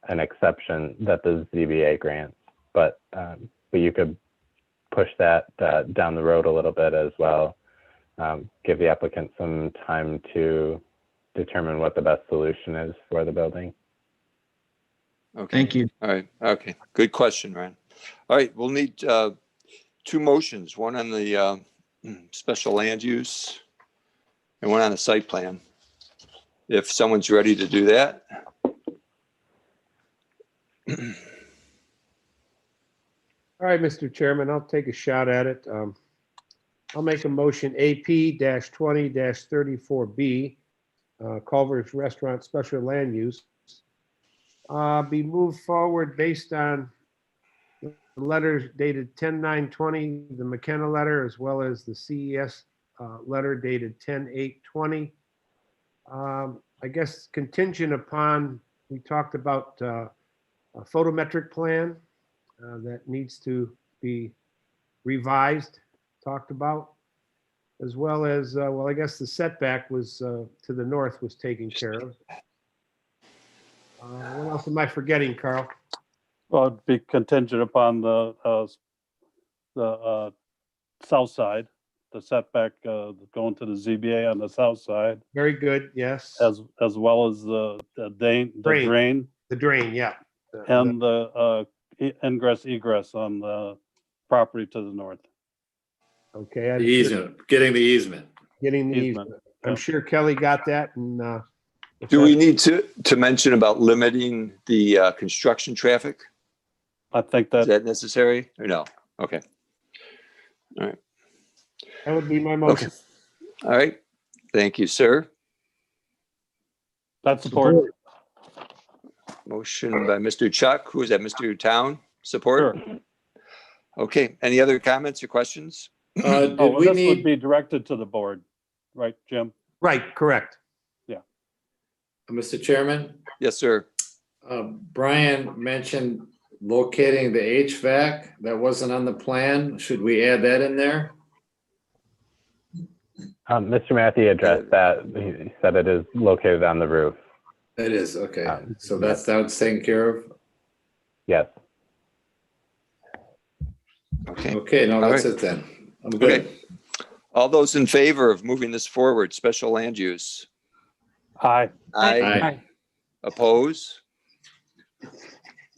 an exception that the ZBA grants. But you could push that down the road a little bit as well. Give the applicant some time to determine what the best solution is for the building. Okay. Thank you. All right. Okay. Good question, Ryan. All right. We'll need two motions, one on the special land use and one on the site plan. If someone's ready to do that. All right, Mr. Chairman, I'll take a shot at it. I'll make a motion AP-20-34B, Culver's Restaurant Special Land Use, be moved forward based on the letters dated 10/9/20, the McKenna letter, as well as the CES letter dated 10/8/20. I guess contingent upon, we talked about a photometric plan that needs to be revised, talked about, as well as, well, I guess the setback was to the north was taken care of. What else am I forgetting, Carl? Well, it'd be contingent upon the south side, the setback going to the ZBA on the south side, Very good, yes. as well as the drain. The drain, yeah. And the ingress egress on the property to the north. Okay. The easement, getting the easement. Getting the easement. I'm sure Kelly got that, and Do we need to mention about limiting the construction traffic? I think that. Is that necessary or no? Okay. All right. That would be my motion. Okay. All right. Thank you, sir. That's support. Motion by Mr. Chuck. Who is that? Mr. Town? Support? Sure. Okay. Any other comments or questions? Did well, we this need? would be directed to the board, right, Jim? Right, correct. Mr. Chairman, Yes, sir. Brian mentioned locating the HVAC. That wasn't on the plan. Should we add that in there? Mr. Matthew addressed that. He said it is located on the roof. It is, okay. So that's taken care of? Yes. Okay. Okay, no, All that's right. it then. I'm good. Okay. All those in favor of moving this forward, special land use? Aye. Aye. Oppose?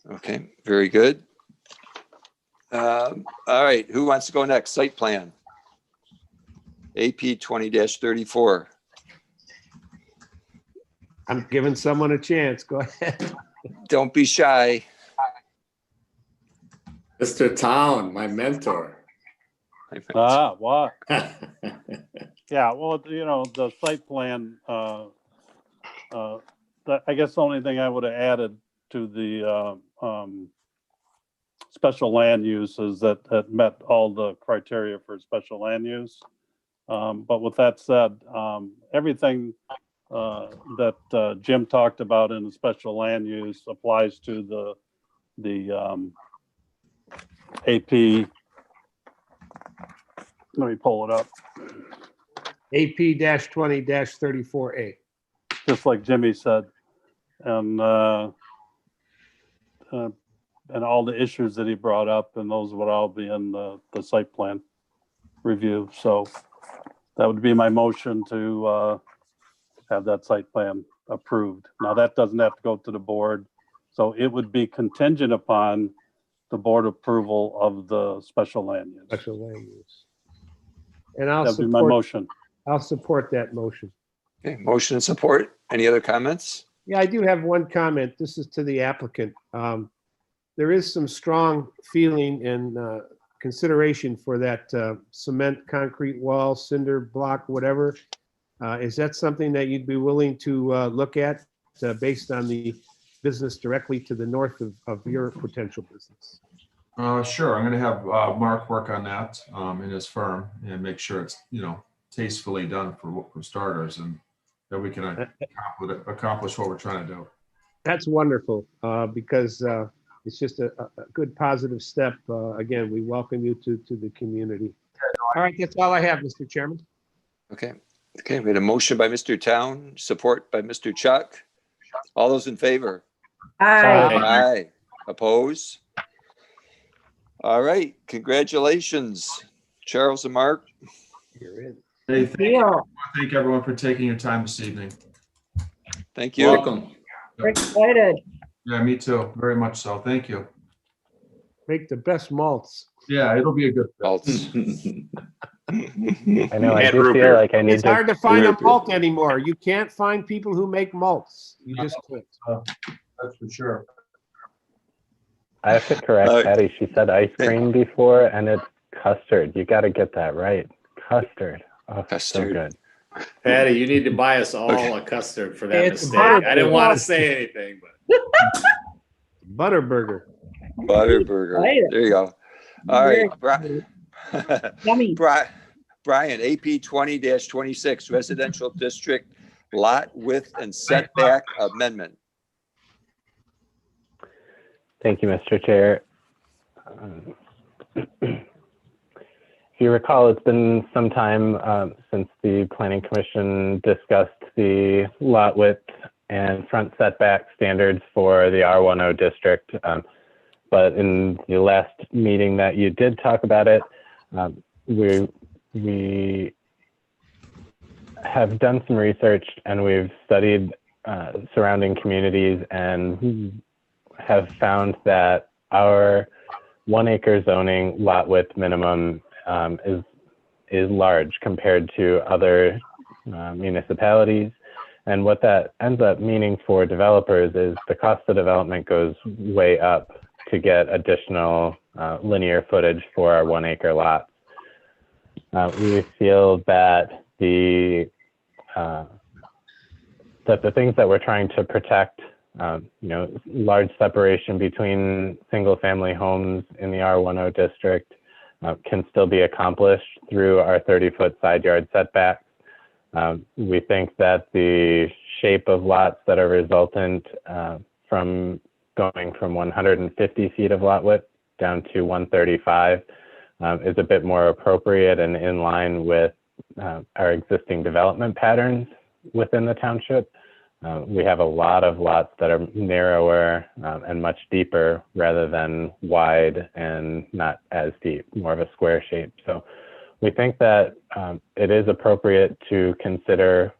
Okay, very good. All right, who wants to go next? Site plan. AP 20-34. I'm giving someone a chance. Go ahead. Don't be shy. Mr. Town, my mentor. What? Yeah, well, the site plan, I guess the only thing I would have added to the special land use is that it met all the criteria for special land use. But with that said, everything that Jim talked about in the special land use applies to the AP Let me pull it up. AP-20-34A. Just like Jimmy said. And all the issues that he brought up, and those would all be in the site plan review. So that would be my motion to have that site plan approved. Now, that doesn't have to go to the board. So it would be contingent upon the board approval of the special land use. Special land use. And I'll That'd be my support, motion. I'll support that motion. Okay, motion and support. Any other comments? Yeah, I do have one comment. This is to the applicant. There is some strong feeling and consideration for that cement, concrete wall, cinder block, whatever. Is that something that you'd be willing to look at based on the business directly to the north of your potential business? Sure. I'm going to have Mark work on that in his firm and make sure it's, tastefully done for starters, and that we can accomplish what we're trying to do. That's wonderful because it's just a good positive step. Again, we welcome you to the community. All right, that's all I have, Mr. Chairman. Okay. Okay, we had a motion by Mr. Town, support by Mr. Chuck. All those in favor? Aye. Aye. Oppose? All right, congratulations, Charles and Mark. You're in. Hey, thank everyone for taking your time this evening. Thank you. Welcome. We're excited. Yeah, me too. Very much so. Thank you. Make the best malts. Yeah, it'll be a good Malts. I know, I do feel like I need It's to. hard to find a malt anymore. You can't find people who make malts. You just can't. That's for sure. I have to correct Patty. She said ice cream before, and it's custard. You got to get that right. Custard. Oh, Custard. so good. Patty, you need to buy us all a custard for that It's mistake. butter- I didn't want to say anything, but Butterburger. Butterburger. There you go. All right. Yummy. Brian, AP 20-26, residential district lot width and setback amendment. Thank you, Mr. Chair. If you recall, it's been some time since the Planning Commission discussed the lot width and front setback standards for the R10 district. But in the last meeting that you did talk about it, we have done some research and we've studied surrounding communities and have found that our 1 acre zoning lot width minimum is large compared to other municipalities. And what that ends up meaning for developers is the cost of development goes way up to get additional linear footage for our 1 acre lots. We feel that the things that we're trying to protect, large separation between single family homes in the R10 district, can still be accomplished through our 30-foot side yard setbacks. We think that the shape of lots that are resultant from going from 150 feet of lot width down to 135 is a bit more appropriate and in line with our existing development patterns within the township. We have a lot of lots that are narrower and much deeper rather than wide and not as deep, more of a square shape. So we think that it is appropriate to consider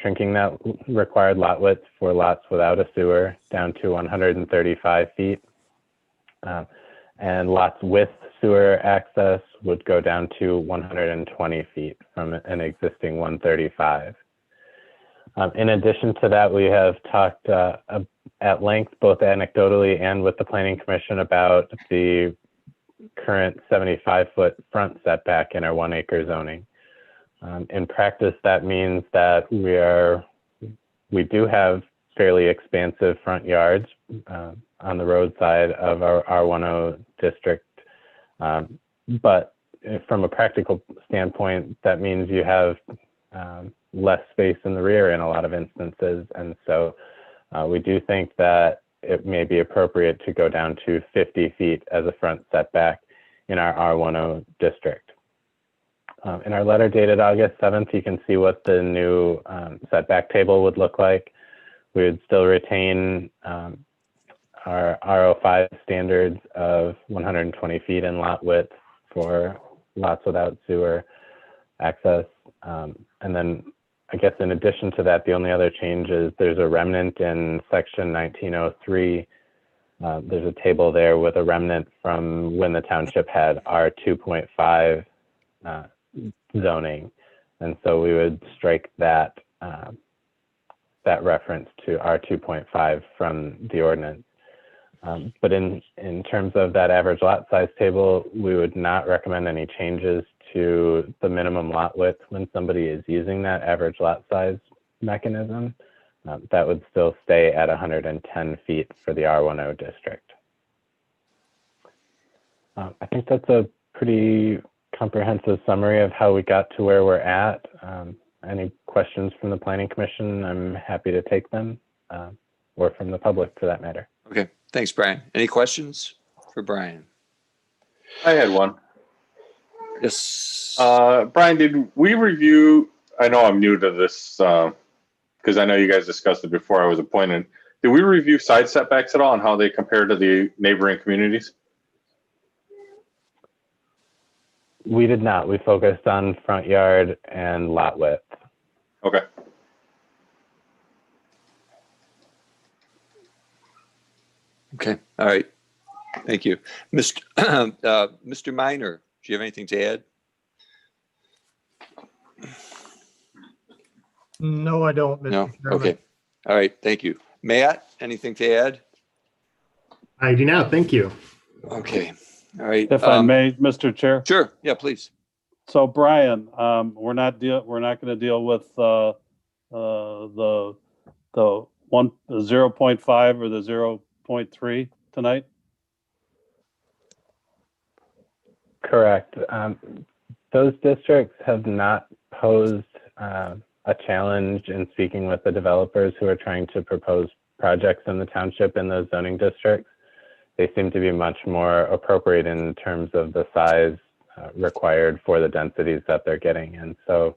shrinking that required lot width for lots without a sewer down to 135 feet. And lots with sewer access would go down to 120 feet from an existing 135. In addition to that, we have talked at length, both anecdotally and with the Planning Commission, about the current 75-foot front setback in our 1 acre zoning. In practice, that means that we do have fairly expansive front yards on the roadside of our R10 district. But from a practical standpoint, that means you have less space in the rear in a lot of instances. And so we do think that it may be appropriate to go down to 50 feet as a front setback in our R10 district. In our letter dated August 7th, you can see what the new setback table would look like. We would still retain our RO5 standards of 120 feet in lot width for lots without sewer access. And then I guess in addition to that, the only other change is there's a remnant in section 1903. There's a table there with a remnant from when the township had R2.5 zoning. And so we would strike that, that reference to R2.5 from the ordinance. But in terms of that average lot size table, we would not recommend any changes to the minimum lot width when somebody is using that average lot size mechanism. That would still stay at 110 feet for the R10 district. I think that's a pretty comprehensive summary of how we got to where we're at. Any questions from the Planning Commission? I'm happy to take them, or from the public for that matter. Okay, thanks, Brian. Any questions for Brian? I had one. Yes. Brian, did we review, I know I'm new to this, because I know you guys discussed it before I was appointed. Did we review side setbacks at all and how they compare to the neighboring communities? We did not. We focused on front yard and lot width. Okay. Okay, all right. Thank you. Mr. Mr. Minor, do you have anything to add? No, I don't, Mr. No? Chairman. Okay. All right, thank you. Matt, anything to add? I do not. Thank you. Okay, all right. If I may, Mr. Chair. Sure, yeah, please. So Brian, we're not going to deal with the 0.5 or the 0.3 tonight. Correct. Those districts have not posed a challenge in speaking with the developers who are trying to propose projects in the township in those zoning districts. They seem to be much more appropriate in terms of the size required for the densities that they're getting. And so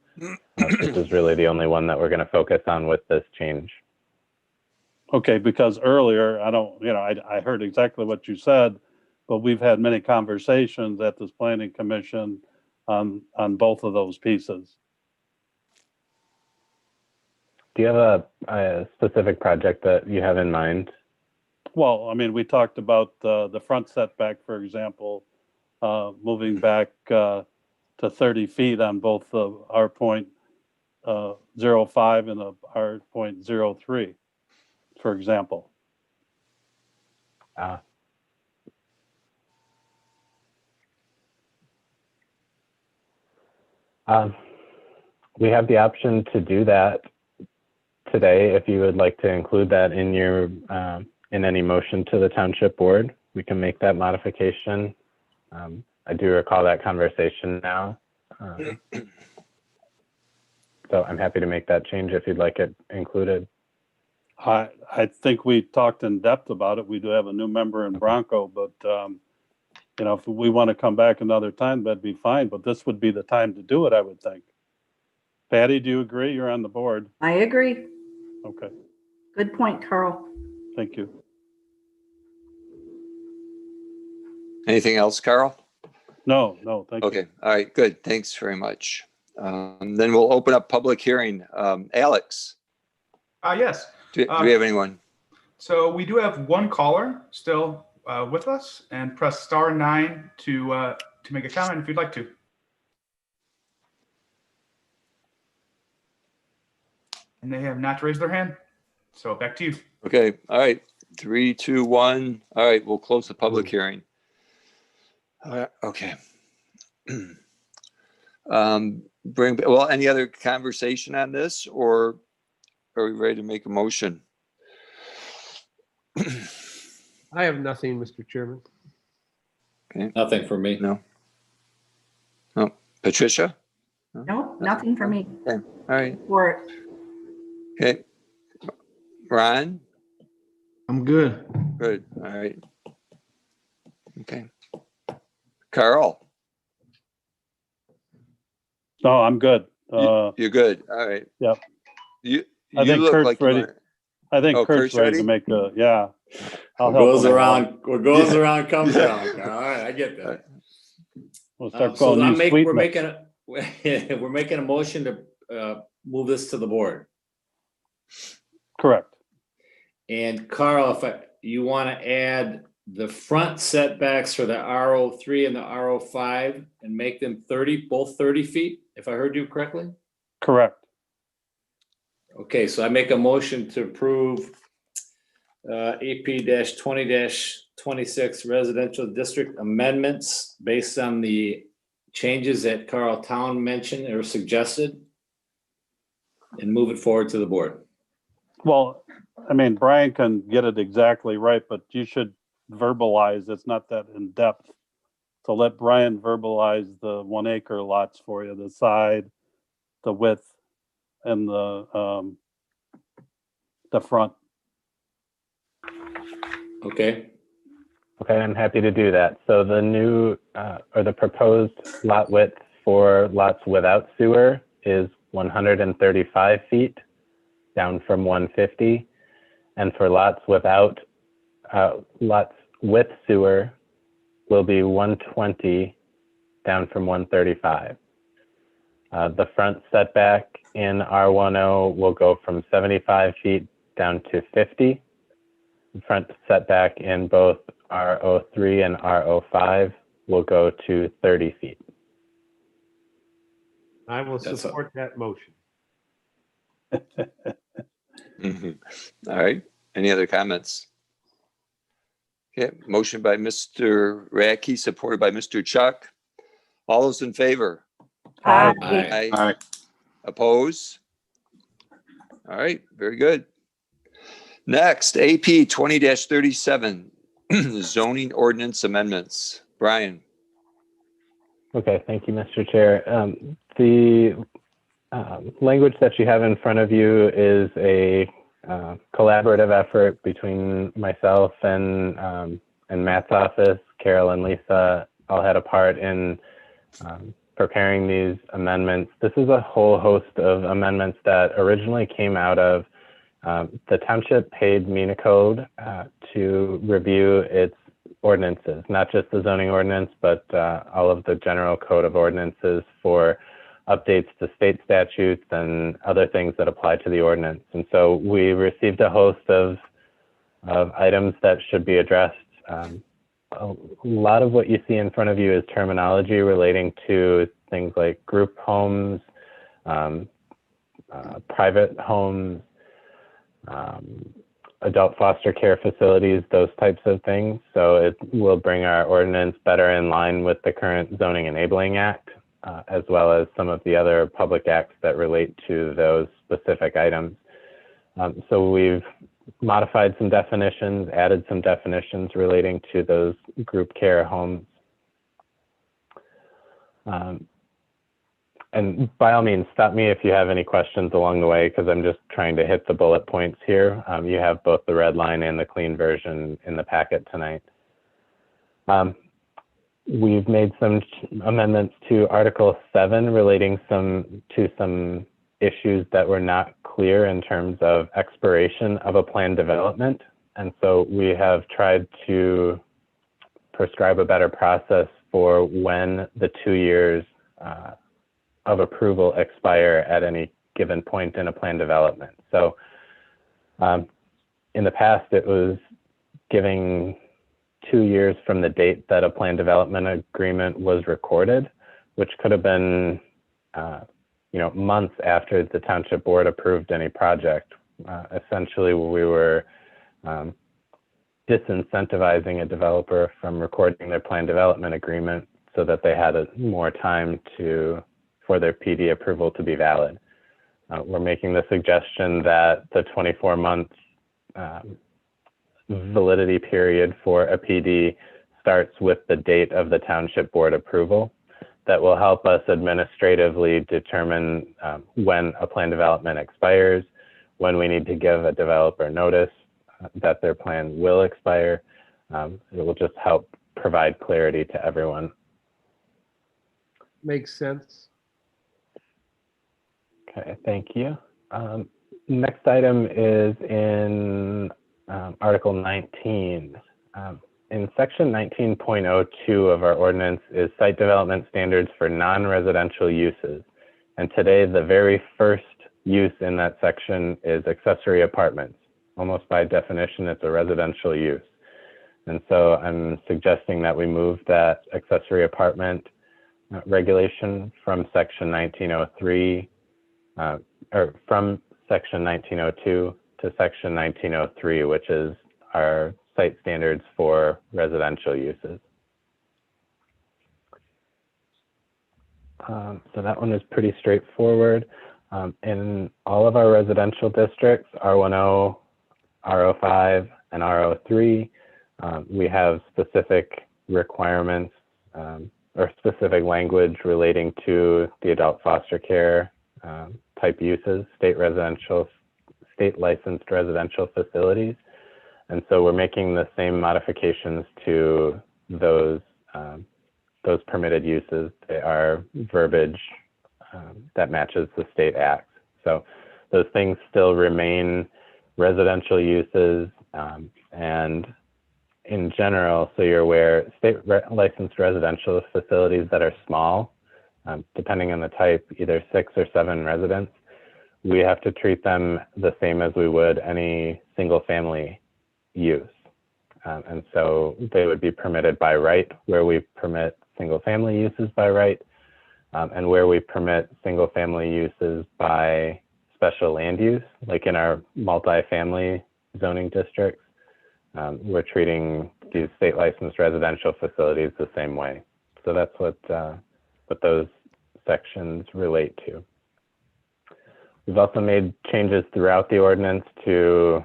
this is really the only one that we're going to focus on with this change. Okay, because earlier, I heard exactly what you said, but we've had many conversations at this planning commission on both of those pieces. Do you have a specific project that you have in mind? Well, I mean, we talked about the front setback, for example, moving back to 30 feet on both the R.05 and the R.03, for example. We have the option to do that today. If you would like to include that in your in any motion to the township board, we can make that modification. I do recall that conversation now. So I'm happy to make that change if you'd like it included. I think we talked in depth about it. We do have a new member in Bronco, but if we want to come back another time, that'd be fine. But this would be the time to do it, I would think. Patty, do you agree? You're on the board. I agree. Okay, Good point, Carl. thank you. Anything else, Carl? No, thank you. Okay, all right, good. Thanks very much. Then we'll open up public hearing. Alex, Yes. do we have anyone? So we do have one caller still with us, and press *9 to make a comment if you'd like to. And they have not raised their hand. So back to you. Okay, all right. 3, 2, 1. All right, we'll close the public hearing. Okay. Any other conversation on this, or are we ready to make a motion? I have nothing, Mr. Chairman. Okay. Nothing for me. No. Patricia? No, nothing for me. Okay. All right. For it. Okay. Ron? I'm good. Good. All right. Okay. Carl? No, I'm good. You're good. All right. Yep. You I think look Kurt's like you ready. want- I think Oh, Kurt's ready to make a, yeah. I'll What help goes him along. around, what goes Yeah. around comes Yeah. around. All right, I get that. We'll start So calling you sweet we're mix. we're making a motion to move this to the board. Correct. And Carl, if you want to add the front setbacks for the RO3 and the RO5 and make them 30, both 30 feet, if I heard you correctly? Correct. Okay, so I make a motion to approve AP-20-26 residential district amendments based on the changes that Carl Town mentioned or suggested and move it forward to the board. Well, I mean, Brian can get it exactly right, but you should verbalize, it's not that in depth. So let Brian verbalize the 1 acre lots for you, the side, the width, and the front. Okay. Okay, I'm happy to do that. So the new or the proposed lot width for lots without sewer is 135 feet, down from 150. And for lots without, lots with sewer will be 120, down from 135. The front setback in R10 will go from 75 feet down to 50. The front setback in both RO3 and RO5 will go to 30 feet. I will support that motion. Mhm. All right. Any other comments? Okay. Motion by Mr. Radke, supported by Mr. Chuck. All those in favor? Aye. Aye. Oppose? All right. Very good. Next, AP 20-37, zoning ordinance amendments. Brian. Okay, thank you, Mr. Chair. The language that you have in front of you is a collaborative effort between myself and Matt's office. Carol and Lisa all had a part in preparing these amendments. This is a whole host of amendments that originally came out of the township paid Mina Code to review its ordinances, not just the zoning ordinance, but all of the general code of ordinances for updates to state statutes and other things that apply to the ordinance. And so we received a host of items that should be addressed. A lot of what you see in front of you is terminology relating to things like group homes, private homes, adult foster care facilities, those types of things. So it will bring our ordinance better in line with the current Zoning Enabling Act, as well as some of the other public acts that relate to those specific items. So we've modified some definitions, added some definitions relating to those group care homes. And by all means, stop me if you have any questions along the way, because I'm just trying to hit the bullet points here. You have both the red line and the clean version in the packet tonight. We've made some amendments to Article 7 relating to some issues that were not clear in terms of expiration of a planned development. And so we have tried to prescribe a better process for when the 2 years of approval expire at any given point in a planned development. So in the past, it was giving 2 years from the date that a planned development agreement was recorded, which could have been months after the township board approved any project. Essentially, we were disincentivizing a developer from recording their planned development agreement so that they had more time for their PD approval to be valid. We're making the suggestion that the 24-month validity period for a PD starts with the date of the township board approval. That will help us administratively determine when a plan development expires, when we need to give a developer notice that their plan will expire. It will just help provide clarity to everyone. Makes sense. Okay, thank you. Next item is in Article 19. In section 19.02 of our ordinance is site development standards for non-residential uses. And today, the very first use in that section is accessory apartments. Almost by definition, it's a residential use. And so I'm suggesting that we move that accessory apartment regulation from section 1903, or from section 1902 to section 1903, which is our site standards for residential uses. So that one is pretty straightforward. In all of our residential districts, R10, R05, and R03, we have specific requirements or specific language relating to the adult foster care type uses, state licensed residential facilities. And so we're making the same modifications to those permitted uses. They are verbiage that matches the state act. So those things still remain residential uses, and in general, so you're aware, licensed residential facilities that are small, depending on the type, either 6 or 7 residents, we have to treat them the same as we would any single family use. And so they would be permitted by right, where we permit single family uses by right, and where we permit single family uses by special land use, like in our multifamily zoning districts, we're treating these state licensed residential facilities the same way. So that's what those sections relate to. We've also made changes throughout the ordinance to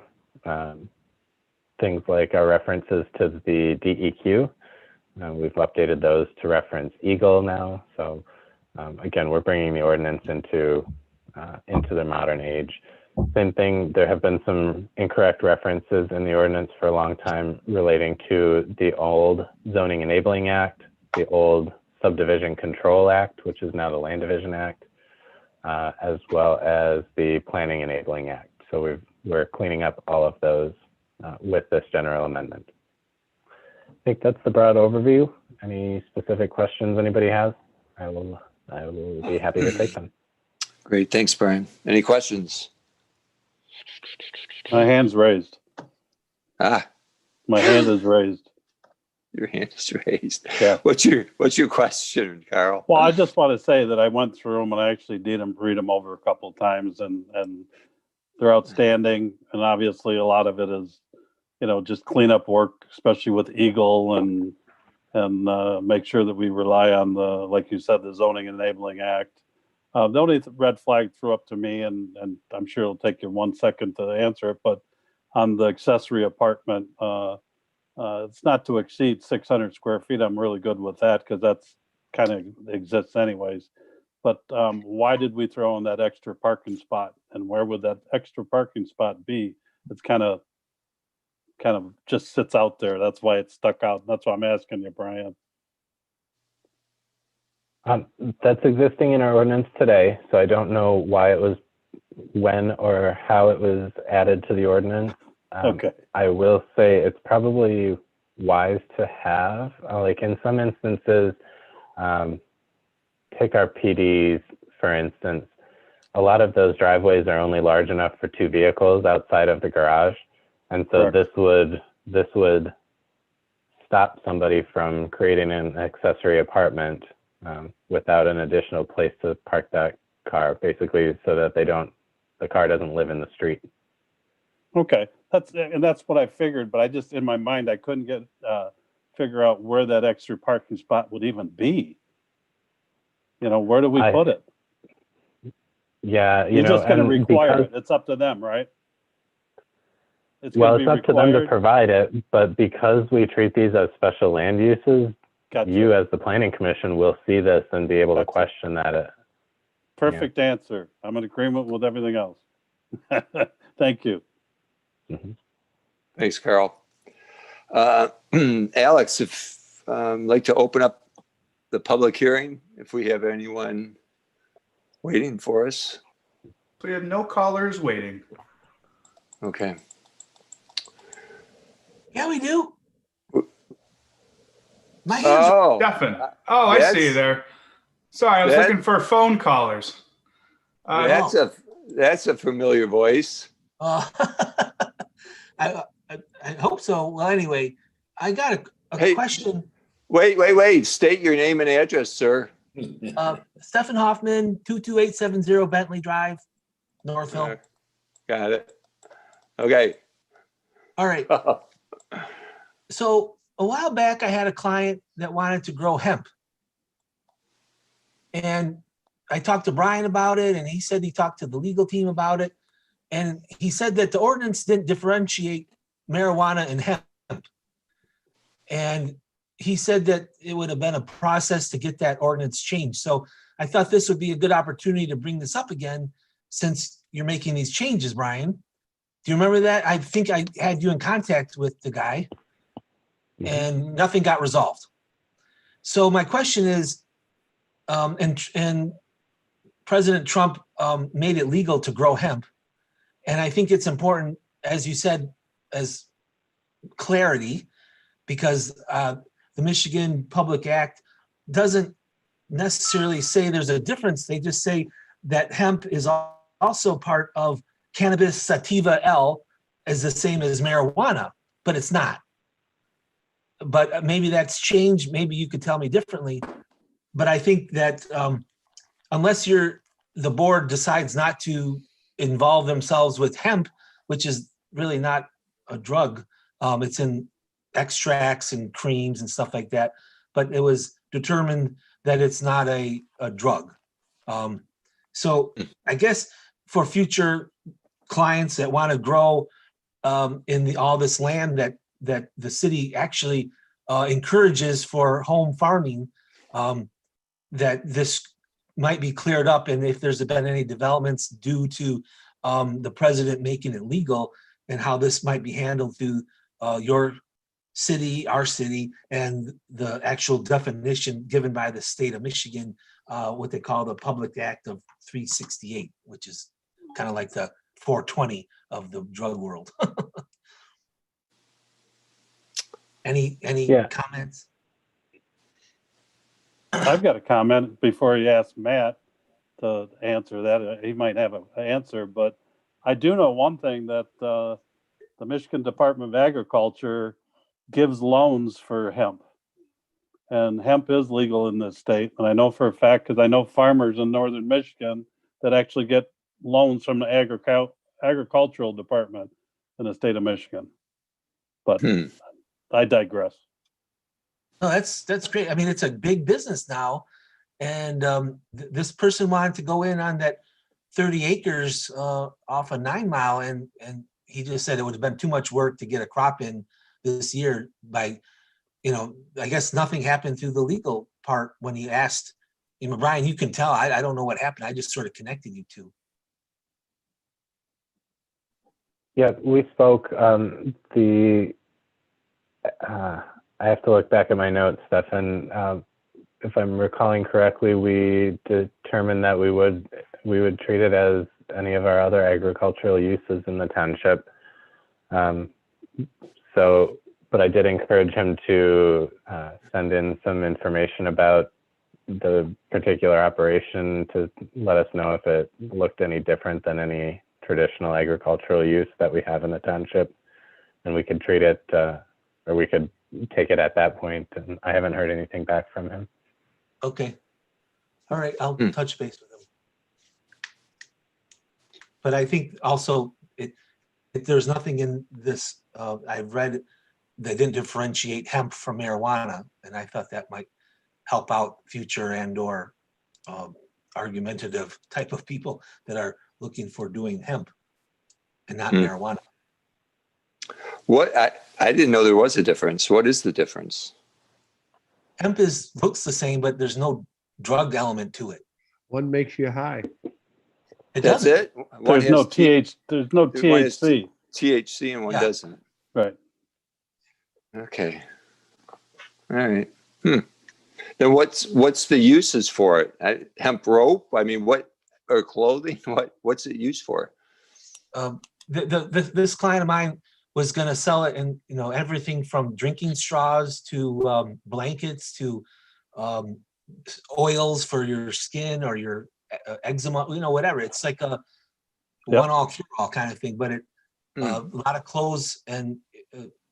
things like our references to the DEQ. We've updated those to reference Eagle now. So again, we're bringing the ordinance into the modern age. Same thing, there have been some incorrect references in the ordinance for a long time relating to the old Zoning Enabling Act, the old Subdivision Control Act, which is now the Land Division Act, as well as the Planning Enabling Act. So we're cleaning up all of those with this general amendment. I think that's the broad overview. Any specific questions anybody has? I will be happy to take them. Great, thanks, Brian. Any questions? My hand's raised. My hand is raised. Your hand is raised. Yeah. What's your question, Carl? Well, I just want to say that I went through them and I actually did read them over a couple of times, and they're outstanding. And obviously, a lot of it is, just cleanup work, especially with Eagle, and make sure that we rely on like you said, the Zoning Enabling Act. The only red flag threw up to me, and I'm sure it'll take you 1 second to answer it, but on the accessory apartment, it's not to exceed 600 square feet. I'm really good with that because that's kind of exists anyways. But why did we throw in that extra parking spot, and where would that extra parking spot be? It's kind of just sits out there. That's why it's stuck out. That's why I'm asking you, Brian. That's existing in our ordinance today, so I don't know why it was, when or how it was added to the ordinance. Okay. I will say it's probably wise to have, like in some instances, take our PDs, for instance, a lot of those driveways are only large enough for 2 vehicles outside of the garage. And so this would stop somebody from creating an accessory apartment without an additional place to park that car, basically so that the car doesn't live in the street. Okay, that's what I figured, but I just, in my mind, I couldn't figure out where that extra parking spot would even be. Where do we put it? Yeah, you're just going to require it. It's up to them, right? It's up to them to provide it, but because we treat these as special land uses, you as the Planning Commission will see this and be able to question that. Perfect answer. I'm in agreement with everything else. Thank you. Mm-hmm. Thanks, Carl. Alex, if like to open up the public hearing, if we have anyone waiting for us. So we have no callers waiting. Okay. Yeah, we do. My hands are Oh, Stefan. Oh, I see you that's- there. Sorry, I was that- looking for phone callers. that's a familiar voice. I hope so. Well, anyway, I got a Hey. question. Wait. State your name and address, sir. Stefan Hoffman, 22870 Bentley Drive, Northville. Got it. Okay. All right. So a while back, I had a client that wanted to grow hemp. And I talked to Brian about it, and he said he talked to the legal team about it. And he said that the ordinance didn't differentiate marijuana and hemp. And he said that it would have been a process to get that ordinance changed. So I thought this would be a good opportunity to bring this up again, since you're making these changes, Brian. Do you remember that? I think I had you in contact with the guy, and nothing got resolved. So my question is, and President Trump made it legal to grow hemp. And I think it's important, as you said, as clarity, because the Michigan Public Act doesn't necessarily say there's a difference. They just say that hemp is also part of cannabis sativa L, is the same as marijuana, but it's not. But maybe that's changed. Maybe you could tell me differently. But I think that unless the board decides not to involve themselves with hemp, which is really not a drug, it's in extracts and creams and stuff like that, but it was determined that it's not a drug. So I guess for future clients that want to grow in all this land that the city actually encourages for home farming, that this might be cleared up. And if there's been any developments due to the president making it legal, and how this might be handled through your city, our city, and the actual definition given by the state of Michigan, what they call the Public Act of 368, which is kind of like the 420 of the drug world. Any comments? I've got a comment before you ask Matt to answer that. He might have an answer, but I do know one thing, that the Michigan Department of Agriculture gives loans for hemp. And hemp is legal in this state. And I know for a fact, because I know farmers in northern Michigan that actually get loans from the agricultural department in the state of Michigan. But I digress. No, that's great. I mean, it's a big business now. And this person wanted to go in on that 30 acres off a 9 Mile, and he just said it would have been too much work to get a crop in this year. By, I guess nothing happened through the legal part when he asked. Brian, you can tell. I don't know what happened. I just sort of connected you two. Yeah, we spoke. I have to look back at my notes, Stefan. If I'm recalling correctly, we determined that we would treat it as any of our other agricultural uses in the township. But I did encourage him to send in some information about the particular operation to let us know if it looked any different than any traditional agricultural use that we have in the township, and we could treat it, or we could take it at that point. And I haven't heard anything back from him. Okay. All right. I'll touch base with him. But I think also there's nothing in this, I've read, that didn't differentiate hemp from marijuana. And I thought that might help out future and or argumentative type of people that are looking for doing hemp and not marijuana. What I didn't know there was a difference. What is the difference? Hemp looks the same, but there's no drug element to it. One makes you high. That's it? There's no THC. THC and one doesn't. Right. Okay. All right. Then what's the uses for it? Hemp rope? I mean, or clothing? What's it used for? This client of mine was going to sell it in, everything from drinking straws to blankets to oils for your skin or your eczema, whatever. It's like a one all cure all kind of thing, but a lot of clothes, and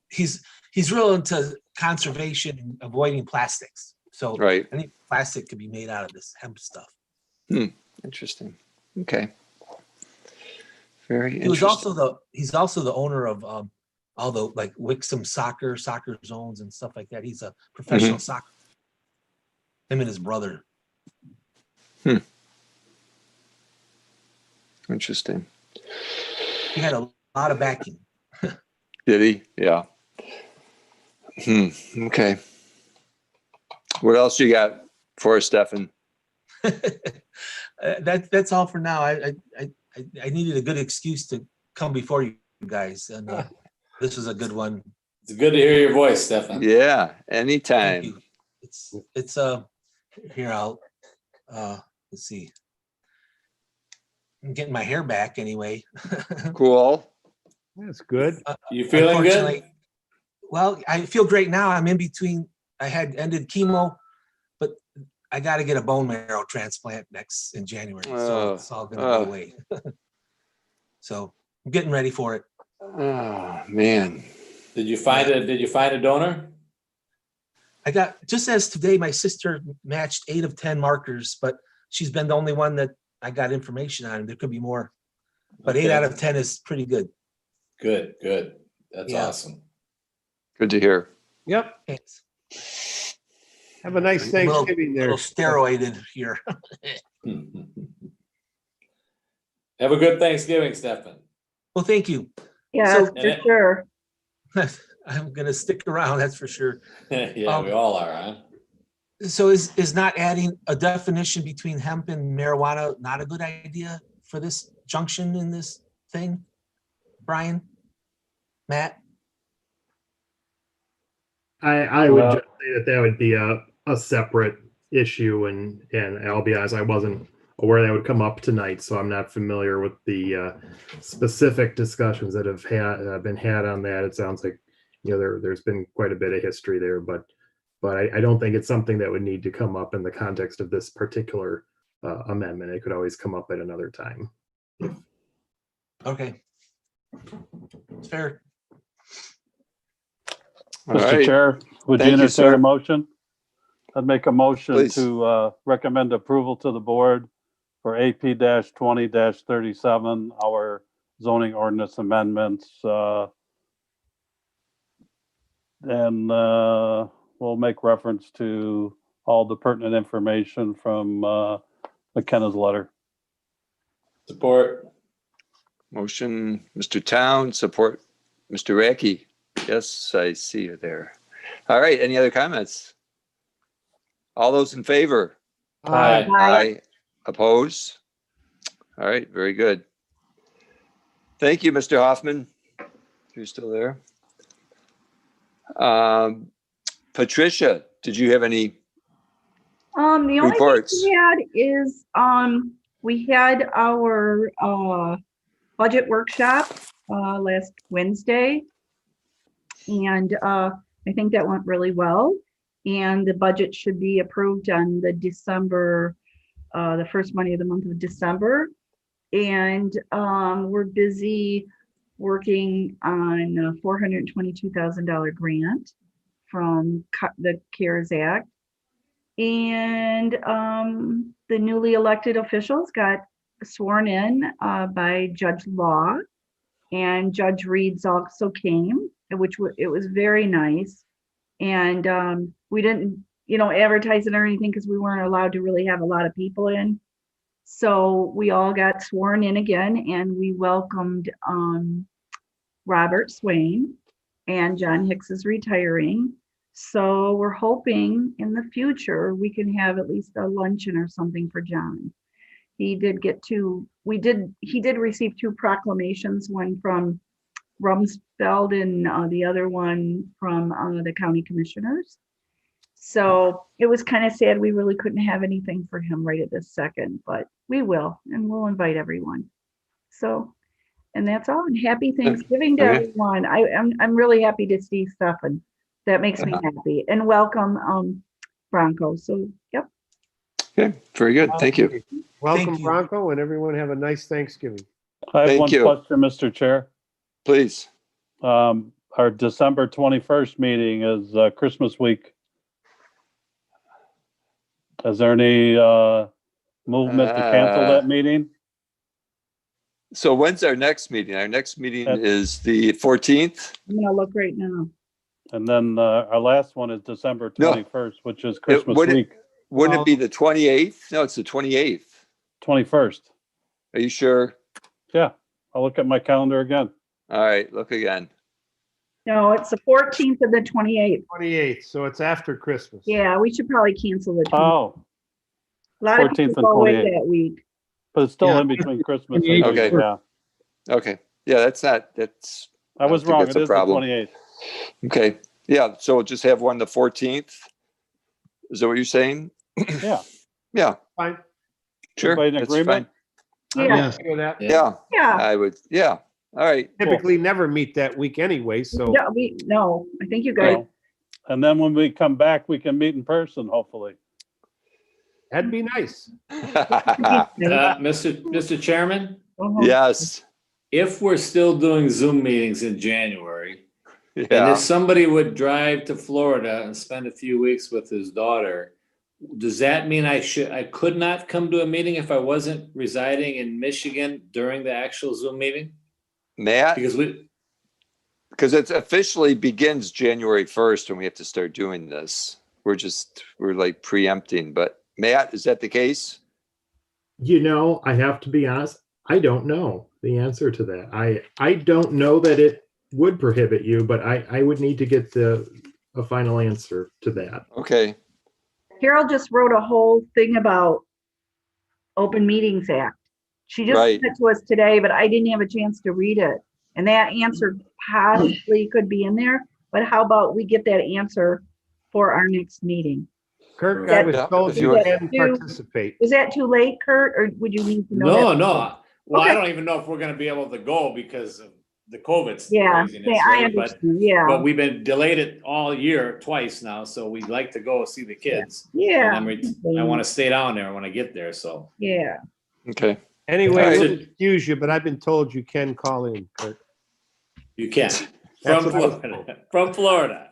he's real into conservation and avoiding plastics. So Right. any plastic could be made out of this hemp stuff. Interesting. Okay. Very He was interesting. he's also the owner of all the like Wixom soccer zones and stuff like that. He's a professional soccer. Him and his brother. Interesting. He had a lot of backing. Did he? Yeah. Okay. What else you got for us, Stefan? That's all for now. I needed a good excuse to come before you guys, and this was a good one. It's good to hear your voice, Stefan. Yeah, anytime. Thank you. It's here. I'll let's see. I'm getting my hair back anyway. Cool. That's good. You feeling good? Well, I feel great now. I'm in between. I had ended chemo, but I got to get a bone marrow transplant in January. So it's all going to go away. So I'm getting ready for it. Oh man. Did you find a donor? I got, just as today, my sister matched 8 of 10 markers, but she's been the only one that I got information on. There could be more, but 8 out of 10 is pretty good. Good. That's awesome. Good to hear. Yep. Thanks. Have a nice Thanksgiving there. A little steroided here. Have a good Thanksgiving, Stefan. Well, thank you. Yeah, for sure. I'm going to stick around, that's for sure. Yeah, we all are, huh? So is not adding a definition between hemp and marijuana not a good idea for this junction in this thing? Brian? Matt? I would just say that would be a separate issue, and I'll be honest, I wasn't aware that would come up tonight, so I'm not familiar with the specific discussions that have been had on that. It sounds like there's been quite a bit of history there, but I don't think it's something that would need to come up in the context of this particular amendment. It could always come up at another time. Okay. Fair. Mr. Chair, would you entertain a motion? I'd make a motion to recommend approval to the board for AP-20-37, our zoning ordinance amendments. And we'll make reference to all the pertinent information from McKenna's letter. Support. Motion, Mr. Town, support, Mr. Radke. Yes, I see you there. All right, any other comments? All those in favor? Aye. Aye. Oppose? All right, very good. Thank you, Mr. Hoffman. If you're still there. Patricia, did you have any the reports? only thing we had is we had our budget workshop last Wednesday, and I think that went really well. And the budget should be approved on the first Monday of the month of December. And we're busy working on a $422,000 grant from the CARES Act. And the newly elected officials got sworn in by Judge Law, and Judge Reeds also came, it was very nice. And we didn't, advertise it or anything because we weren't allowed to really have a lot of people in. So we all got sworn in again, and we welcomed Robert Swain, and John Hicks is retiring. So we're hoping in the future we can have at least a luncheon or something for John. He did receive 2 proclamations, one from Rumsfeld and the other one from the county commissioners. So it was kind of sad. We really couldn't have anything for him right at this second, but we will, and we'll invite everyone. So, and that's all. And happy Thanksgiving to Okay. everyone. I'm really happy to see Stefan. That makes me happy. And welcome, Bronco. So, yep. Okay, very good. Thank you. Welcome, Thank you. Bronco, and everyone have a nice Thanksgiving. I have Thank one you. question, Mr. Chair. Please. Our December 21st meeting is Christmas week. Is there any movement to cancel that meeting? So when's our next meeting? Our next meeting At- is the 14th. I'm gonna look right now. And then our last one is December No. 21st, which is Christmas would it- week, Wouldn't it be the 28th? No, it's the 28th. 21st. Are you sure? Yeah, I'll look at my calendar again. All right, look again. No, it's the 14th and the 28th. 28th, so it's after Christmas. Yeah, we should probably cancel the 28th. Oh, A lot of 14th people and go away 28th. that week. but it's still Yeah. in between Christmas and 28th. New Okay. Year, yeah. Okay. Yeah, that's. I was don't think wrong. that's It a is the problem. 28th. Okay. Yeah, so we'll just have one the 14th. Is that what you're saying? Yeah. Yeah, Fine. sure. Everybody in That's agreement? fine. Yeah, Yes. Okay with that. Yeah, yeah. I would. Yeah. All right. Typically never meet that week anyway, so No, I think you guys, No. And then when we come back, we can meet in person, hopefully. that'd be nice. Mr. Chairman, Yes. if we're still doing Zoom meetings in January, and Yeah. if somebody would drive to Florida and spend a few weeks with his daughter, does that mean I could not come to a meeting if I wasn't residing in Michigan during the actual Zoom meeting? Matt, Because it officially begins January 1st and we have to start doing this. We're like preempting, but Matt, is that the case? I have to be honest, I don't know the answer to that. I don't know that it would prohibit you, but I would need to get a final answer to that. Okay. Carol just wrote a whole thing about Open Meetings Act. She just Right. sent it to us today, but I didn't have a chance to read it. And that answer possibly could be in there, but how about we get that answer for our next meeting? Kirk, I was Yeah, told if you you- can participate. Is that too late, Kurt, or would you need to know? no. Well, I Okay. don't even know if we're gonna be able to go because of the COVID Yeah, craziness, I right? But understand, yeah, But we've been delayed it all year twice now, so we'd like to go see the kids. yeah. I want to stay down there when I get there, so. Yeah, Okay. Anyway, All right. we'll excuse you, but I've been told you can call in, Kirk. You can. That's From what I was Florida. From Florida.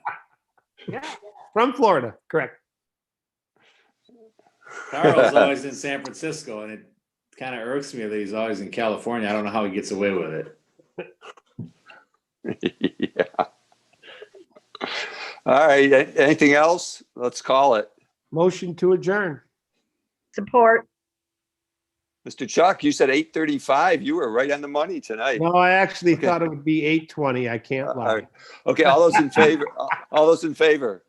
From Florida, correct. Carl's always in San Francisco, and it kind of irks me that he's always in California. I don't know how he gets away with it. Yeah. All right. Anything else? Let's call it. Motion to adjourn. support. Mr. Chuck, you said 8:35. You were right on the money tonight. No, I actually Okay. thought it would be 8:20. I can't All lie. right. Okay, all those in favor, all those in favor.